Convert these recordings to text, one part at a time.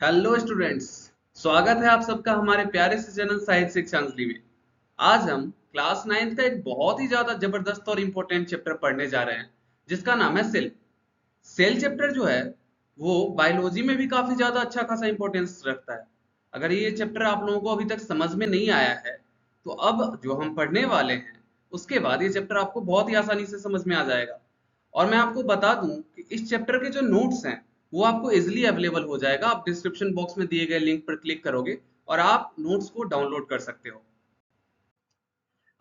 Hello students. स्वागत है आप सबका हमारे प्यारे से चैनल साहित्य शिक्षांजलि में। आज हम क्लास 9th का एक बहुत ही ज्यादा जबरदस्त और इम्पोर्टेंट चैप्टर पढ़ने जा रहे हैं जिसका नाम है सेल। सेल चैप्टर जो है वो बायोलॉजी में भी काफी ज्यादा अच्छा खासा इंपॉर्टेंस रखता है। अगर ये चैप्टर आप लोगों को अभी तक समझ में नहीं आया है तो अब जो हम पढ़ने वाले हैं उसके बाद ये चैप्टर आपको बहुत ही आसानी से समझ में आ जाएगा। और मैं आपको बता दूं कि इस चैप्टर के जो नोट्स हैं वो आपको इजीली अवेलेबल हो जाएगा। आप डिस्क्रिप्शन बॉक्स में दिए गए लिंक पर क्लिक करोगे और आप नोट्स को डाउनलोड कर सकते हो।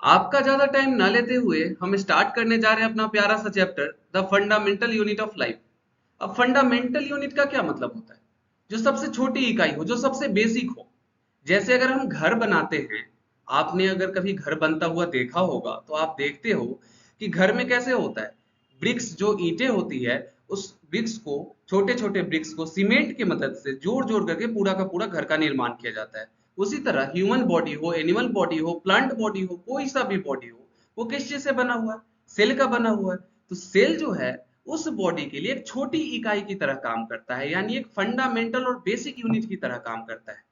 आपका ज्यादा टाइम ना लेते हुए हम स्टार्ट करने जा रहे हैं अपना प्यारा सा chapter the fundamental unit of life. अब फंडामेंटल यूनिट का क्या मतलब होता है? जो सबसे छोटी इकाई हो, जो सबसे बेसिक हो। जैसे अगर हम घर बनाते हैं, आपने अगर कभी घर बनता हुआ देखा होगा तो आप देखते हो कि घर में कैसे होता है। ब्रिक्स जो ईंटें होती है उस ब्रिक्स को, छोटे छोटे ब्रिक्स को सीमेंट की मदद से जोड़ जोड़ करके पूरा का पूरा घर का निर्माण किया जाता है। उसी तरह ह्यूमन बॉडी हो, एनिमल बॉडी हो, प्लांट बॉडी हो, कोई सा भी बॉडी हो, वो किस चीज से बना हुआ है? सेल का बना हुआ है। तो सेल जो है उस बॉडी के लिए एक छोटी इकाई की तरह काम करता है, यानी एक फंडामेंटल और बेसिक यूनिट की तरह काम करता है।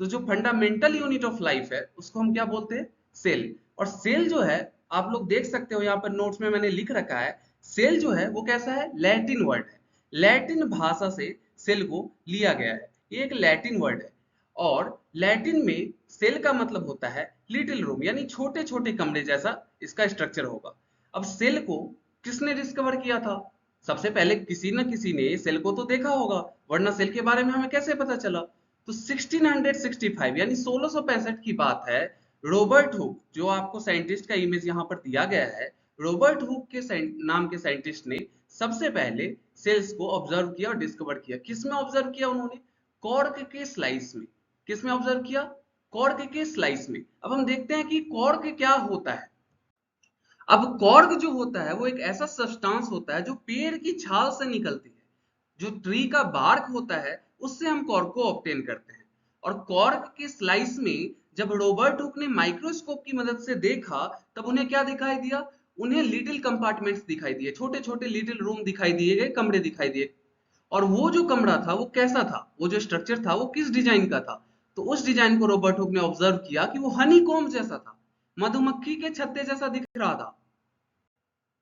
तो जो फंडामेंटल यूनिट ऑफ लाइफ है उसको हम क्या बोलते हैं? सेल। और सेल जो है, आप लोग देख सकते हो यहाँ पर नोट्स में मैंने लिख रखा है, सेल जो है वो कैसा है? लैटिन वर्ड है। लैटिन भाषा से सेल को लिया गया है। ये एक लैटिन वर्ड है। और लैटिन में सेल का मतलब होता है लिटिल रूम, यानी छोटे छोटे कमरे जैसा इसका स्ट्रक्चर होगा। अब सेल को किसने डिस्कवर किया था? सबसे पहले किसी न किसी ने सेल को तो देखा होगा, वरना सेल के बारे में हमें कैसे पता चला? तो 1665 यानी 1665 की बात है। रॉबर्ट हुक, जो आपको साइंटिस्ट का इमेज यहाँ पर दिया गया है, रॉबर्ट हुक के नाम के साइंटिस्ट ने सबसे पहले सेल्स को ऑब्जर्व किया और डिस्कवर किया। किसमें ऑब्जर्व किया उन्होंने? कॉर्क के स्लाइस में। किसमें ऑब्जर्व किया? कॉर्क के स्लाइस में। अब हम देखते हैं कि कॉर्क क्या होता है। अब कॉर्क जो होता है वो एक ऐसा सब्सटेंस होता है जो पेड़ की छाल से निकलती है। जो ट्री का बार्क होता है उससे हम कॉर्क को ऑब्टेन करते हैं। और कॉर्क के स्लाइस में जब रॉबर्ट हुक ने माइक्रोस्कोप की मदद से देखा तब उन्हें क्या दिखाई दिया? उन्हें लिटिल कंपार्टमेंट्स दिखाई दिए, छोटे छोटे लिटिल रूम दिखाई दिए गए, कमरे दिखाई दिए। और वो जो कमरा था वो कैसा था, वो जो स्ट्रक्चर था वो किस डिजाइन का था? तो उस डिजाइन को रॉबर्ट हुक ने ऑब्जर्व किया कि वो हनी कॉम्ब जैसा था, मधुमक्खी के छत्ते जैसा दिख रहा था।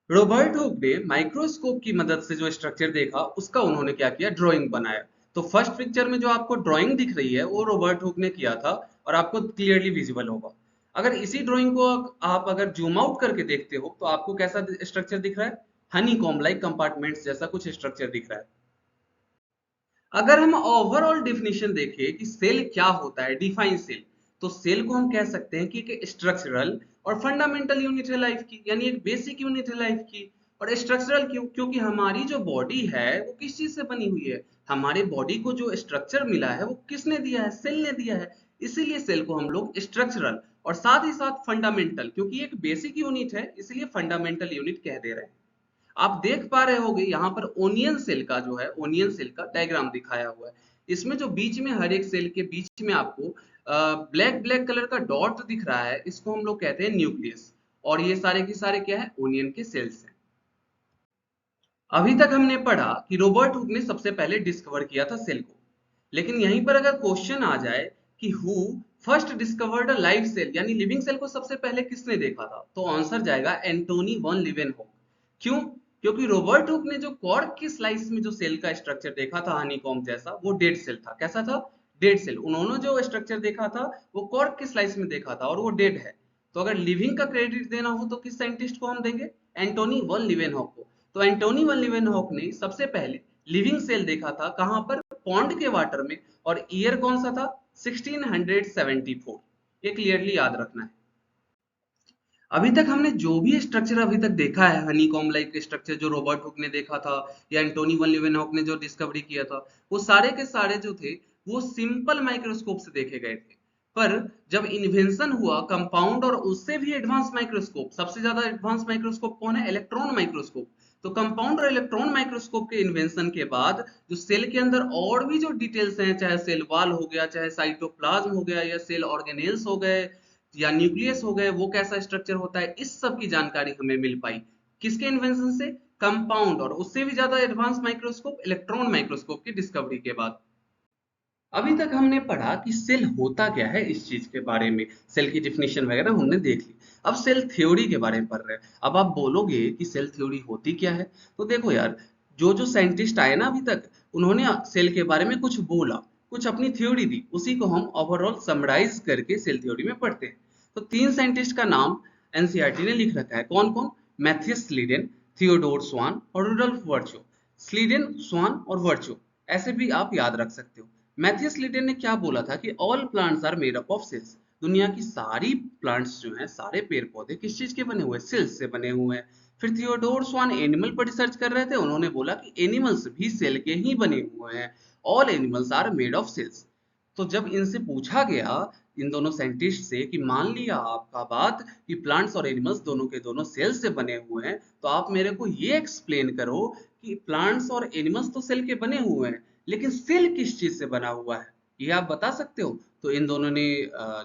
रॉबर्ट हुक ने माइक्रोस्कोप की मदद से जो स्ट्रक्चर देखा उसका उन्होंने क्या किया? ड्राइंग बनाया। तो फर्स्ट पिक्चर में जो आपको ड्राइंग दिख रही है वो रॉबर्ट हुक ने किया था और आपको क्लियरली विजिबल होगा। अगर इसी ड्राइंग को आप अगर जूम आउट करके देखते हो तो आपको कैसा स्ट्रक्चर दिख रहा है? हनी कॉम्ब लाइक कंपार्टमेंट्स जैसा कुछ स्ट्रक्चर दिख रहा है। अगर हम ओवरऑल डिफिनेशन देखें कि सेल क्या होता है, डिफाइन सेल, तो सेल को हम कह सकते हैं कि एक स्ट्रक्चरल और फंडामेंटल यूनिट है लाइफ की, यानी एक बेसिक यूनिट है लाइफ की। और स्ट्रक्चरल क्यों? क्योंकि हमारी जो बॉडी है वो किस चीज से बनी हुई है? हमारे बॉडी को जो स्ट्रक्चर मिला है वो किसने दिया है? सेल ने दिया है। इसीलिए सेल को हम लोग स्ट्रक्चरल और साथ ही साथ फंडामेंटल, क्योंकि एक बेसिक यूनिट है इसलिए फंडामेंटल यूनिट कह दे रहे हैं। आप देख पा रहे होंगे यहाँ पर ओनियन सेल का जो है, ओनियन सेल का डायग्राम दिखाया हुआ है। इसमें जो बीच में हर एक सेल के बीच में आपको ब्लैक ब्लैक कलर का डॉट दिख रहा है, इसको हम लोग कहते हैं न्यूक्लियस। और ये सारे के सारे क्या है? ओनियन के सेल्स हैं। अभी तक हमने पढ़ा कि रॉबर्ट हुक ने सबसे पहले डिस्कवर किया था सेल को। लेकिन यहीं पर अगर क्वेश्चन आ जाए कि who first discovered a live cell, यानी लिविंग सेल को सबसे पहले किसने देखा था, तो आंसर जाएगा एंटोनी वन लीवेनहॉक। क्यों? क्योंकि रॉबर्ट हुक ने जो कॉर्क की स्लाइस में जो सेल का स्ट्रक्चर देखा था हनीकॉम्ब जैसा, वो डेड सेल था। कैसा था? Dead cell. उन्होंने जो स्ट्रक्चर देखा था वो कॉर्क की स्लाइस में देखा था और वो डेड है। तो अगर लिविंग का क्रेडिट देना हो तो किस साइंटिस्ट को हम देंगे? एंटोनी वन लीवेनहॉक को। तो एंटोनी वन लीवेनहॉक ने सबसे पहले लिविंग सेल देखा था कहां पर? पॉन्ड के वाटर में। और ईयर कौन सा था? 1674। ये क्लियरली याद रखना है। अभी तक हमने जो भी स्ट्रक्चर अभी तक देखा है, हनीकॉम्ब लाइक स्ट्रक्चर जो रॉबर्ट हुक ने देखा था या एंटोनी वन लीवेनहॉक ने जो डिस्कवरी किया था, वो सारे के सारे जो थे वो सिंपल माइक्रोस्कोप से देखे गए थे। पर जब इन्वेंशन हुआ कंपाउंड और उससे भी एडवांस माइक्रोस्कोप, सबसे ज्यादा एडवांस माइक्रोस्कोप कौन है? Electron microscope. तो कंपाउंड और इलेक्ट्रॉन माइक्रोस्कोप के इन्वेंशन के बाद जो सेल के अंदर और भी जो डिटेल्स हैं, चाहे सेल वॉल हो गया, चाहे साइटोप्लाज्म हो गया, या सेल ऑर्गेनेल्स हो गए, या न्यूक्लियस हो गए, वो कैसा स्ट्रक्चर होता है, इस सब की जानकारी हमें मिल पाई। किसके इन्वेंशन से? कंपाउंड और उससे भी ज्यादा एडवांस माइक्रोस्कोप, इलेक्ट्रॉन माइक्रोस्कोप की डिस्कवरी के बाद। अभी तक हमने पढ़ा कि सेल होता क्या है, इस चीज के बारे में सेल की डिफिनेशन वगैरह हमने देख ली। अब सेल थ्योरी के बारे में पढ़ रहे हैं। अब आप बोलोगे कि सेल थ्योरी होती क्या है, तो देखो यार, जो जो साइंटिस्ट आए ना अभी तक, उन्होंने सेल के बारे में कुछ बोला, कुछ अपनी थ्योरी दी, उसी को हम ओवरऑल समराइज करके सेल थ्योरी में पढ़ते हैं। तो तीन साइंटिस्ट का नाम एनसीईआरटी ने लिख रखा है। कौन कौन? मैथियस स्लीडेन, थियोडोर स्वान और रुडोल्फ वर्चो। स्लीडेन, स्वान और वर्चो, ऐसे भी आप याद रख सकते हो। मैथियस लिटन ने क्या बोला था कि all plants are made up of cells. दुनिया की सारी प्लांट्स जो हैं, सारे पेड़ पौधे किस चीज के बने हुए हैं? सेल्स से बने हुए हैं। फिर थियोडोर स्वान एनिमल पर रिसर्च कर रहे थे, उन्होंने बोला कि एनिमल्स भी सेल के ही बने हुए हैं। All animals are made of cells. तो जब इनसे पूछा गया, इन दोनों साइंटिस्ट से, कि मान लिया आपका बात कि प्लांट्स और एनिमल्स दोनों के दोनों सेल से बने हुए हैं, तो आप मेरे को ये एक्सप्लेन करो कि प्लांट्स और एनिमल्स तो सेल के बने हुए हैं, लेकिन सेल किस चीज से बना हुआ है, ये आप बता सकते हो? तो इन दोनों ने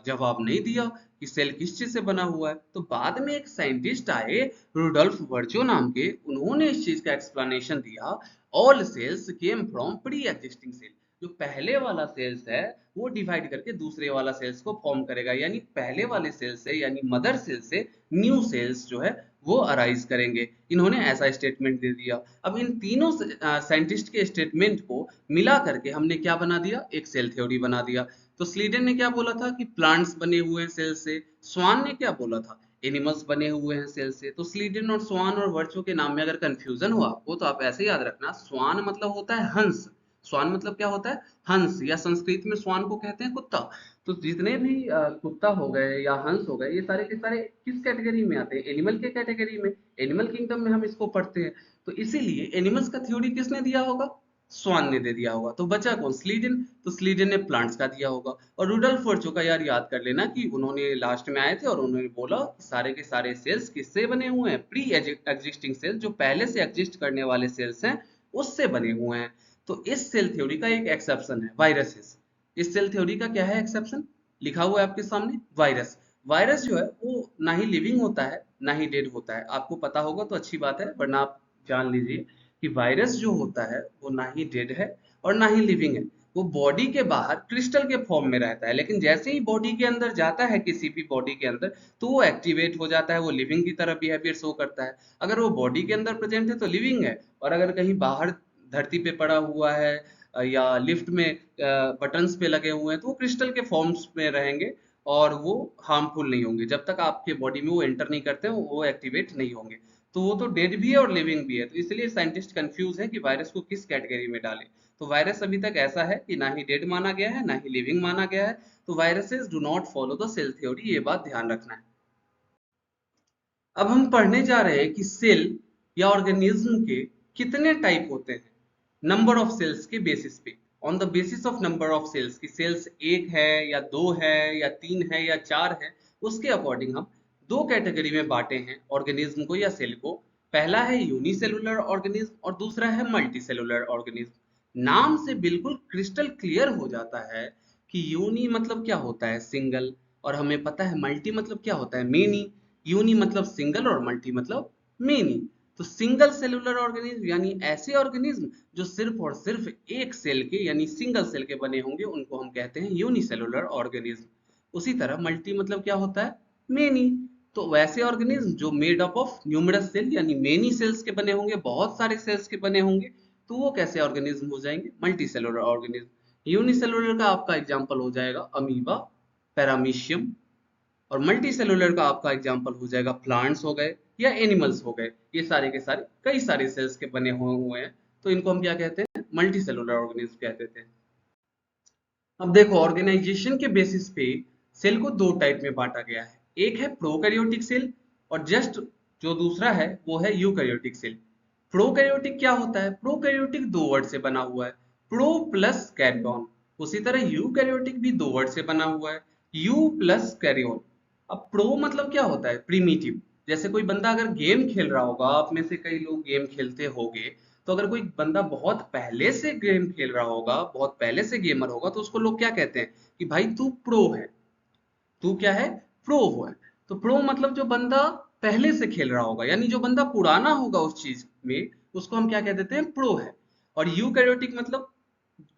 जवाब नहीं दिया कि सेल किस चीज से बना हुआ है। तो बाद में एक साइंटिस्ट आए, रुडोल्फ वर्चो नाम के, उन्होंने इस चीज का एक्सप्लेनेशन दिया। All cells came from pre existing cell. जो पहले वाला सेल्स है, वो डिवाइड करके दूसरे वाला सेल्स को फॉर्म करेगा, यानी पहले वाले सेल से, यानी मदर सेल से न्यू सेल्स जो है वो अराइज करेंगे। इन्होंने ऐसा स्टेटमेंट दे दिया। अब इन तीनों साइंटिस्ट के स्टेटमेंट को मिला करके हमने क्या बना दिया? एक सेल थ्योरी बना दिया। तो स्लीडन ने क्या बोला था कि प्लांट्स बने हुए हैं सेल से। स्वान ने क्या बोला था? एनिमल्स बने हुए हैं सेल से। तो स्लीडन और स्वान और वर्चो के नाम में अगर कंफ्यूजन हो आपको, तो आप ऐसे याद रखना, स्वान मतलब होता है हंस। स्वान मतलब क्या होता है? हंस, या संस्कृत में स्वान को कहते हैं कुत्ता। तो जितने भी कुत्ता हो गए या हंस हो गए, ये सारे के सारे किस कैटेगरी में आते हैं? एनिमल के कैटेगरी में। एनिमल किंगडम में हम इसको पढ़ते हैं। तो इसीलिए एनिमल्स का थ्योरी किसने दिया होगा? स्वान ने दे दिया होगा। तो बचा कौन? स्लीडन। तो स्लीडन ने प्लांट्स का दिया होगा। और रुडोल्फ वर्चो का यार याद कर लेना कि उन्होंने लास्ट में आए थे और उन्होंने बोला कि सारे के सारे सेल्स किससे बने हुए हैं? प्री एग्जिस्टिंग सेल्स, जो पहले से एग्जिस्ट करने वाले सेल्स हैं, उससे बने हुए हैं। तो इस सेल थ्योरी का एक एक्सेप्शन है, वायरसेस। इस सेल थ्योरी का क्या है एक्सेप्शन? लिखा हुआ है आपके सामने, वायरस। वायरस जो है वो ना ही लिविंग होता है, ना ही डेड होता है। आपको पता होगा तो अच्छी बात है, वरना आप जान लीजिए कि वायरस जो होता है वो ना ही डेड है और ना ही लिविंग है। वो बॉडी के बाहर क्रिस्टल के फॉर्म में रहता है, लेकिन जैसे ही बॉडी के अंदर जाता है, किसी भी बॉडी के अंदर, तो वो एक्टिवेट हो जाता है, वो लिविंग की तरह बिहेवियर शो करता है। अगर वो बॉडी के अंदर प्रेजेंट है तो लिविंग है, और अगर कहीं बाहर धरती पे पड़ा हुआ है या लिफ्ट में बटन्स पे लगे हुए हैं, तो वो क्रिस्टल के फॉर्म्स में रहेंगे और वो हार्मफुल नहीं होंगे। जब तक आपके बॉडी में वो एंटर नहीं करते वो एक्टिवेट नहीं होंगे। तो वो तो डेड भी है और लिविंग भी है। तो इसलिए साइंटिस्ट कंफ्यूज है कि वायरस को किस कैटेगरी में डालें। तो वायरस अभी तक ऐसा है कि ना ही डेड माना गया है, ना ही लिविंग माना गया है। तो viruses do not follow the cell theory, ये बात ध्यान रखना है। अब हम पढ़ने जा रहे हैं कि सेल या ऑर्गेनिज्म के कितने टाइप होते हैं, नंबर ऑफ सेल्स के बेसिस पे। On the basis of number of cells, की सेल्स एक है या दो है या तीन है या चार है, उसके अकॉर्डिंग हम दो कैटेगरी में बांटे हैं ऑर्गेनिज्म को या सेल को। पहला है यूनिसेलुलर ऑर्गेनिज्म और दूसरा है मल्टीसेलुलर ऑर्गेनिज्म। नाम से बिल्कुल क्रिस्टल क्लियर हो जाता है कि यूनी मतलब क्या होता है? सिंगल। और हमें पता है मल्टी मतलब क्या होता है? मेनी। यूनी मतलब सिंगल और मल्टी मतलब मेनी। तो सिंगल सेलुलर ऑर्गेनिज्म यानी ऐसे ऑर्गेनिज्म जो सिर्फ और सिर्फ एक सेल के यानी सिंगल सेल के बने होंगे, उनको हम कहते हैं यूनिसेलुलर ऑर्गेनिज्म। उसी तरह मल्टी मतलब क्या होता है? मेनी। तो वैसे ऑर्गेनिज्म जो made up of numerous cell यानी मेनी सेल्स के बने होंगे, बहुत सारे सेल्स के बने होंगे, तो वो कैसे ऑर्गेनिज्म हो जाएंगे? Multi cellular organism. यूनिसेलुलर का आपका एग्जाम्पल हो जाएगा अमीबा, पैरामीशियम। और मल्टी सेलुलर का आपका एग्जाम्पल हो जाएगा प्लांट्स हो गए या एनिमल्स हो गए। ये सारे के सारे कई सारे सेल्स के बने हुए हैं। तो इनको हम क्या कहते हैं? मल्टी सेलुलर ऑर्गेनिज्म कहते थे। अब देखो, ऑर्गेनाइजेशन के बेसिस पे सेल को दो टाइप में बांटा गया है। एक है प्रोकैरियोटिक सेल, और जस्ट जो दूसरा है वो है यूकैरियोटिक सेल। प्रोकैरियोटिक क्या होता है? प्रोकैरियोटिक दो वर्ड से बना हुआ है, प्रो प्लस कैरियन। उसी तरह यूकैरियोटिक भी दो वर्ड से बना हुआ है, यू प्लस कैरियन। अब प्रो मतलब क्या होता है? प्रिमिटिव। जैसे कोई बंदा अगर गेम खेल रहा होगा, आप में से कई लोग गेम खेलते होंगे, तो अगर कोई बंदा बहुत पहले से गेम खेल रहा होगा, बहुत पहले से गेमर होगा, तो उसको लोग क्या कहते हैं? कि भाई तू प्रो है। तू क्या है? प्रो है। तो प्रो मतलब जो बंदा पहले से खेल रहा होगा, यानी जो बंदा पुराना होगा उस चीज में, उसको हम क्या कह देते हैं? प्रो है। और यूकैरियोटिक मतलब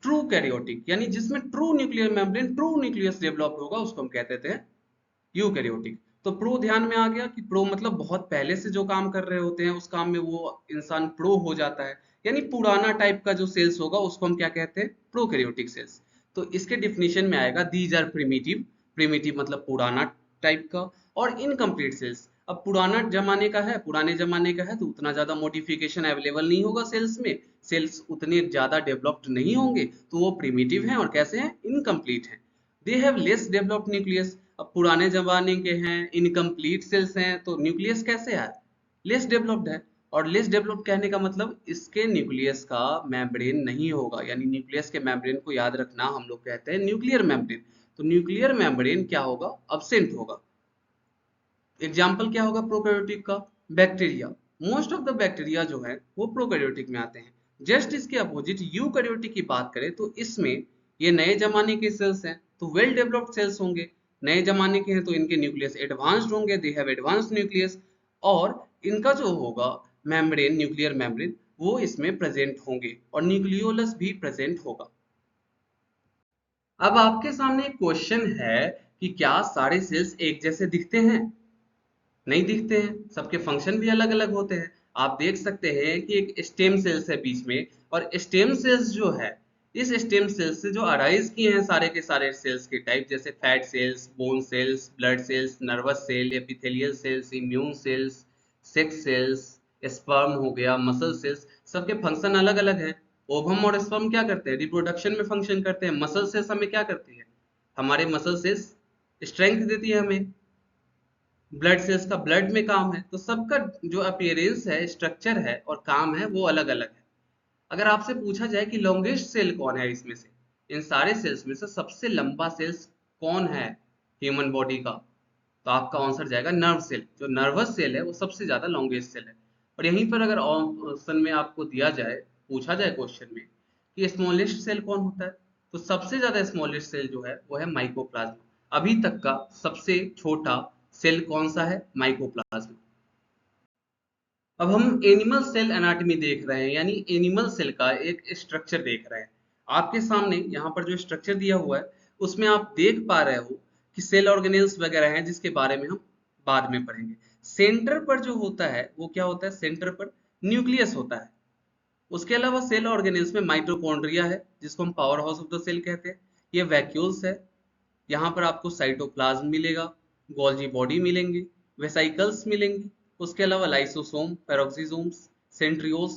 ट्रू कैरियोटिक यानी जिसमें true nuclear membrane, true nucleus develop होगा, उसको हम कहते थे यूकैरियोटिक। तो प्रो ध्यान में आ गया कि प्रो मतलब बहुत पहले से जो काम कर रहे होते हैं उस काम में वो इंसान प्रो हो जाता है, यानी पुराना टाइप का जो सेल्स होगा उसको हम क्या कहते हैं, प्रोकैरियोटिक सेल्स। तो इसके डिफिनीशन में आएगा दीज आर प्रिमिटिव, प्रिमिटिव मतलब पुराना टाइप का, और इनकम्प्लीट सेल्स। अब पुराना जमाने का है, पुराने जमाने का है तो उतना ज्यादा मॉडिफिकेशन अवेलेबल नहीं होगा सेल्स में, सेल्स उतने ज्यादा डेवलप्ड नहीं होंगे, तो वो प्रिमिटिव हैं और कैसे हैं, इनकम्प्लीट हैं। They have less developed nucleus. अब पुराने जमाने के हैं, इनकम्प्लीट सेल्स हैं, तो न्यूक्लियस कैसे है, लेस डेवलप्ड है। और लेस डेवलप्ड कहने का मतलब इसके न्यूक्लियस का मेम्ब्रेन नहीं होगा, यानी न्यूक्लियस के मेम्ब्रेन को याद रखना हम लोग कहते हैं न्यूक्लियर मेम्ब्रेन। तो न्यूक्लियर मेम्ब्रेन क्या होगा, अब्सेंट होगा। एग्जाम्पल क्या होगा प्रोकैरियोटिक का, bacteria. Most of the bacteria जो है वो प्रोकैरियोटिक में आते हैं। जस्ट इसके अपोजिट यूकैरियोटिक की बात करें तो इसमें ये नए जमाने के सेल्स हैं, तो वेल डेवलप्ड सेल्स होंगे। नए जमाने के हैं तो इनके न्यूक्लियस एडवांस्ड होंगे, दे हैव एडवांस्ड न्यूक्लियस, और इनका जो होगा मेम्ब्रेन, न्यूक्लियर मेम्ब्रेन, वो इसमें प्रेजेंट होंगे और न्यूक्लियोलस भी प्रेजेंट होगा। अब आपके सामने एक क्वेश्चन है कि क्या सारे सेल्स एक जैसे दिखते हैं? नहीं दिखते हैं, सबके फंक्शन भी अलग अलग होते हैं। आप देख सकते हैं कि एक स्टेम सेल्स है बीच में, और स्टेम सेल्स जो है, इस स्टेम सेल्स से जो अराइज किए हैं सारे के सारे सेल्स के टाइप, जैसे fat cells, bone cells, blood cells, nervous cell, epithelial cells, immune cells, sex cells, sperm हो गया, मसल सेल्स, सबके फंक्शन अलग अलग है। ओवम और स्पर्म क्या करते हैं, रिप्रोडक्शन में फंक्शन करते हैं। मसल सेल्स हमें क्या करती है, हमारे मसल सेल्स स्ट्रेंथ देती है हमें। ब्लड सेल्स का ब्लड में काम है। तो सबका जो अपीयरेंस है, स्ट्रक्चर है और काम है, वो अलग अलग है। अगर आपसे पूछा जाए कि लॉन्गेस्ट सेल कौन है इसमें से, इन सारे सेल्स में से सबसे लंबा सेल्स कौन है ह्यूमन बॉडी का, तो आपका आंसर जाएगा नर्व सेल। जो नर्वस सेल है वो सबसे ज्यादा लॉन्गेस्ट सेल है। और यहीं पर अगर ऑप्शन में आपको दिया जाए, पूछा जाए क्वेश्चन में कि स्मॉलेस्ट सेल कौन होता है, तो सबसे ज्यादा स्मॉलेस्ट सेल जो है वो है माइकोप्लाज्मा। अभी तक का सबसे छोटा सेल कौन सा है, माइकोप्लाज्मा। अब हम एनिमल सेल एनाटॉमी देख रहे हैं, यानी एनिमल सेल का एक स्ट्रक्चर देख रहे हैं। आपके सामने यहाँ पर जो स्ट्रक्चर दिया हुआ है उसमें आप देख पा रहे हो कि सेल ऑर्गेनेल्स वगैरह हैं, जिसके बारे में हम बाद में पढ़ेंगे। सेंटर पर जो होता है वो क्या होता है, सेंटर पर न्यूक्लियस होता है। उसके अलावा सेल ऑर्गेनेल्स में माइटोकॉन्ड्रिया है, जिसको हम power house of the cell कहते हैं। ये वैक्यूल्स है, यहाँ पर आपको साइटोप्लाज्म मिलेगा, गोल्जी बॉडी मिलेंगे, वेसाइकल्स मिलेंगी। उसके अलावा lysosome, peroxisomes, centrioles,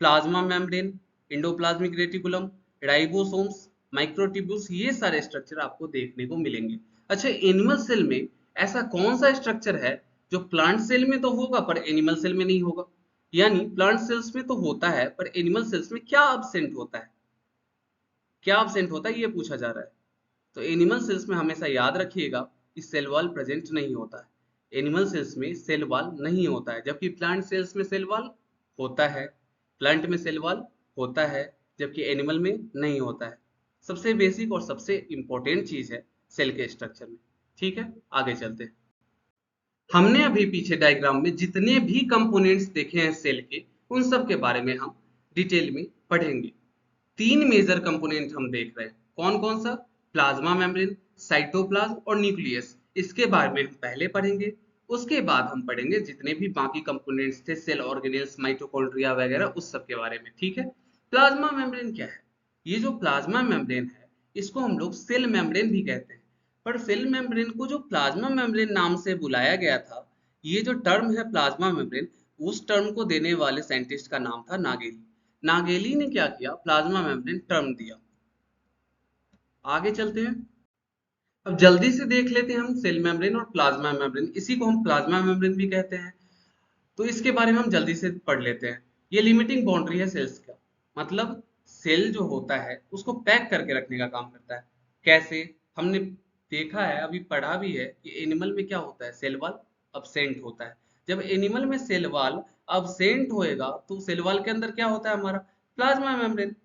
plasma membrane, endoplasmic reticulum, ribosomes, microtubules, ये सारे स्ट्रक्चर आपको देखने को मिलेंगे। अच्छा, एनिमल सेल में ऐसा कौन सा स्ट्रक्चर है जो प्लांट सेल में तो होगा पर एनिमल सेल में नहीं होगा, यानी प्लांट सेल्स में तो होता है पर एनिमल सेल्स में क्या एब्सेंट होता है, क्या एब्सेंट होता है, ये पूछा जा रहा है। तो एनिमल सेल्स में हमेशा याद रखिएगा कि सेल वॉल प्रेजेंट नहीं होता है। एनिमल सेल्स में सेल वॉल नहीं होता है, जबकि प्लांट सेल्स में सेल वॉल होता है। प्लांट में सेल वॉल होता है जबकि एनिमल में नहीं होता है। सबसे बेसिक और सबसे इंपॉर्टेंट चीज है सेल के स्ट्रक्चर में। ठीक है, आगे चलते हैं। हमने अभी पीछे डायग्राम में जितने भी कंपोनेंट्स देखे हैं सेल के, उन सब के बारे में हम डिटेल में पढ़ेंगे। तीन मेजर कंपोनेंट हम देख रहे हैं, कौन कौन सा, प्लाज्मा मेम्ब्रेन, साइटोप्लाज्म और न्यूक्लियस। इसके बारे में हम पहले पढ़ेंगे, उसके बाद हम पढ़ेंगे जितने भी बाकी कंपोनेंट्स थे, सेल ऑर्गेनेल्स, माइटोकॉन्ड्रिया वगैरह, उस सब के बारे में। ठीक है, प्लाज्मा मेम्ब्रेन क्या है, ये जो प्लाज्मा मेम्ब्रेन है इसको हम लोग सेल मेम्ब्रेन भी कहते हैं। पर सेल मेम्ब्रेन को जो प्लाज्मा मेम्ब्रेन नाम से बुलाया गया था, ये जो टर्म है प्लाज्मा मेम्ब्रेन, उस टर्म को देने वाले साइंटिस्ट का नाम था नागेली। नागेली ने क्या किया, प्लाज्मा मेम्ब्रेन टर्म दिया। आगे चलते हैं। अब जल्दी से देख लेते हैं हम सेल मेम्ब्रेन और प्लाज्मा मेम्ब्रेन, इसी को हम प्लाज्मा मेम्ब्रेन भी कहते हैं। तो इसके बारे में हम जल्दी से पढ़ लेते हैं। ये लिमिटिंग बाउंड्री है सेल्स का, मतलब सेल जो होता है उसको पैक करके रखने का काम करता है। कैसे, हमने देखा है, अभी पढ़ा भी है कि एनिमल में क्या होता है, सेल वॉल अब्सेंट होता है। जब एनिमल में सेल वॉल अब्सेंट होएगा तो सेल वॉल के अंदर क्या होता है हमारा, प्लाज्मा मेम्ब्रेन।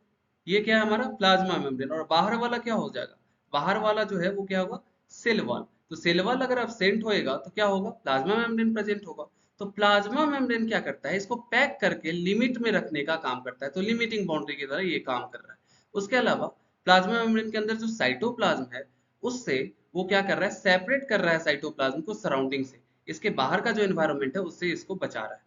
ये क्या है हमारा प्लाज्मा मेम्ब्रेन, और बाहर वाला क्या हो जाएगा, बाहर वाला जो है वो क्या होगा, सेल वॉल। तो सेल वॉल अगर अब्सेंट होएगा तो क्या होगा, प्लाज्मा मेम्ब्रेन प्रेजेंट होगा। तो प्लाज्मा मेम्ब्रेन क्या करता है, इसको पैक करके लिमिट में रखने का काम करता है। तो लिमिटिंग बाउंड्री की तरह ये काम कर रहा है। उसके अलावा प्लाज्मा मेम्ब्रेन के अंदर जो साइटोप्लाज्म है उससे वो क्या कर रहा है, सेपरेट कर रहा है साइटोप्लाज्म को सराउंडिंग से, इसके बाहर का जो एनवायरनमेंट है उससे इसको बचा रहा है।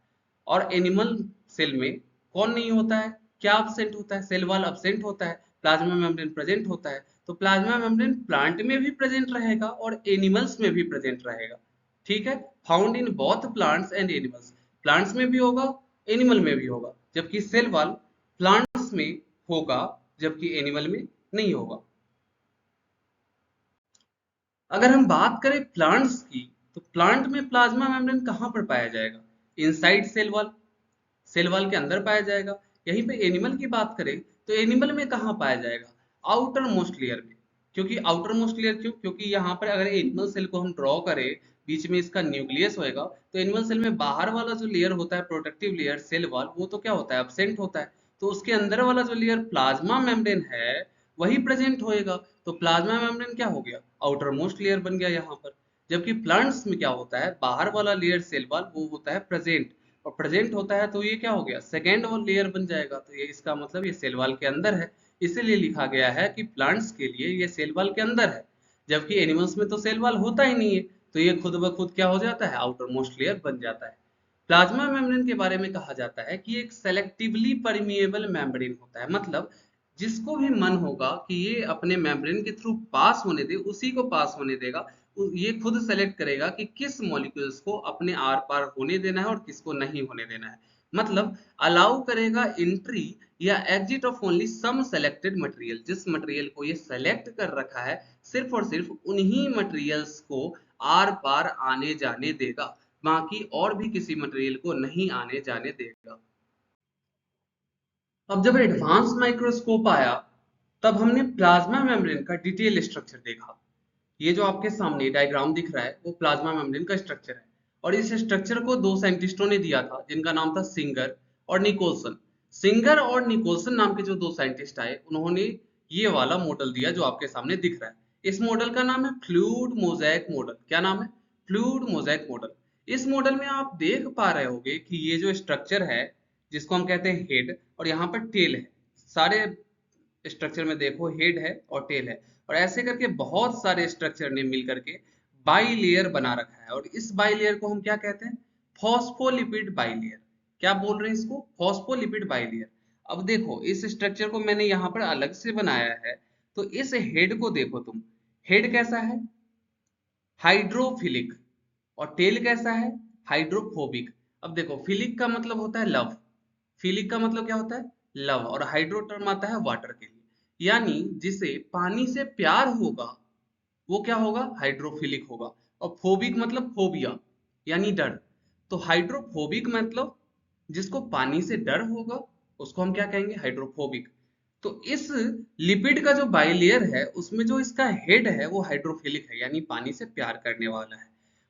और एनिमल सेल में कौन नहीं होता है, क्या absent होता है, सेल वॉल absent होता है, प्लाज्मा मेम्ब्रेन प्रेजेंट होता है। तो प्लाज्मा मेम्ब्रेन प्लांट में भी प्रेजेंट रहेगा और एनिमल्स में भी प्रेजेंट रहेगा। ठीक है, found in both plants and animals, plants में भी होगा, एनिमल में भी होगा, जबकि सेल वॉल प्लांट्स में होगा जबकि एनिमल में नहीं होगा। अगर हम बात करें प्लांट्स की, तो प्लांट में प्लाज्मा मेम्ब्रेन कहां पर पाया जाएगा, inside cell wall, cell wall के अंदर पाया जाएगा। यहीं पे एनिमल की बात करें तो एनिमल में कहां पाया जाएगा, आउटर मोस्ट लेयर में। क्योंकि आउटर मोस्ट लेयर क्यों, क्योंकि यहाँ पर अगर एनिमल सेल को हम ड्रॉ करें, बीच में इसका न्यूक्लियस होएगा, तो एनिमल सेल में बाहर वाला जो लेयर होता है प्रोटेक्टिव लेयर सेल वॉल, वो तो क्या होता है, एब्सेंट होता है। तो उसके अंदर वाला जो लेयर प्लाज्मा मेम्ब्रेन है वही प्रेजेंट होएगा। तो प्लाज्मा मेम्ब्रेन क्या हो गया, आउटर मोस्ट लेयर बन गया यहाँ पर। जबकि प्लांट्स में क्या होता है, बाहर वाला लेयर सेल वॉल वो होता है प्रेजेंट, और प्रेजेंट होता है तो ये क्या हो गया, सेकेंड और लेयर बन जाएगा। तो ये इसका मतलब ये सेल वॉल के अंदर है, इसीलिए लिखा गया है कि प्लांट्स के लिए ये सेल वॉल के अंदर है। जबकि एनिमल्स में तो सेल वॉल होता ही नहीं है, तो ये खुद ब खुद क्या हो जाता है, आउटर मोस्ट लेयर बन जाता है। प्लाज्मा मेम्ब्रेन के बारे में कहा जाता है कि एक सेलेक्टिवली परमिएबल मेम्ब्रेन होता है, मतलब जिसको भी मन होगा कि ये अपने मेम्ब्रेन के थ्रू पास होने दे, उसी को पास होने देगा। ये खुद सेलेक्ट करेगा कि किस मॉलिक्यूल्स को अपने आर पार होने देना है और किसको नहीं होने देना है। मतलब अलाउ करेगा एंट्री या exit of only some selected material, जिस मटेरियल को ये सेलेक्ट कर रखा है सिर्फ और सिर्फ उन्हीं मटेरियल्स को आर पार आने जाने देगा, बाकी और भी किसी मटेरियल को नहीं आने जाने देगा। अब जब एडवांस माइक्रोस्कोप आया तब हमने प्लाज्मा मेम्ब्रेन का डिटेल स्ट्रक्चर देखा। ये जो आपके सामने डायग्राम दिख रहा है वो प्लाज्मा मेम्ब्रेन का स्ट्रक्चर है, और इस स्ट्रक्चर को दो साइंटिस्टों ने दिया था जिनका नाम था सिंगर और निकोलसन। सिंगर और निकोलसन नाम के जो दो साइंटिस्ट आए उन्होंने ये वाला मॉडल दिया जो आपके सामने दिख रहा है। इस मॉडल का नाम है फ्लूइड मोज़ेक मॉडल। क्या नाम है, फ्लूइड मोज़ेक मॉडल। इस मॉडल में आप देख पा रहे होंगे कि ये जो स्ट्रक्चर है जिसको हम कहते हैं हेड, और यहाँ पर टेल है। सारे स्ट्रक्चर में देखो हेड है और टेल है, और ऐसे करके बहुत सारे स्ट्रक्चर ने मिल करके बाई लेयर बना रखा है, और इस बाई लेयर को हम क्या कहते हैं, फॉस्फोलिपिड बाई लेयर। क्या बोल रहे हैं इसको, फॉस्फोलिपिड बाई लेयर। अब देखो इस स्ट्रक्चर को मैंने यहाँ पर अलग से बनाया है, तो इस हेड को देखो तुम, हेड कैसा है, हाइड्रोफिलिक, और टेल कैसा है, हाइड्रोफोबिक। अब देखो फिलिक का मतलब होता है लव, फिलिक का मतलब क्या होता है, लव, और हाइड्रो टर्म आता है वाटर के लिए। यानी जिसे पानी से प्यार होगा वो क्या होगा, हाइड्रोफिलिक होगा। और फोबिक मतलब फोबिया यानी डर। तो हाइड्रोफोबिक मतलब जिसको पानी से डर होगा उसको हम क्या कहेंगे, हाइड्रोफोबिक। तो इस लिपिड का जो बाइलेयर है उसमें जो इसका हेड है वो हाइड्रोफिलिक है, यानी पानी से प्यार करने वाला है।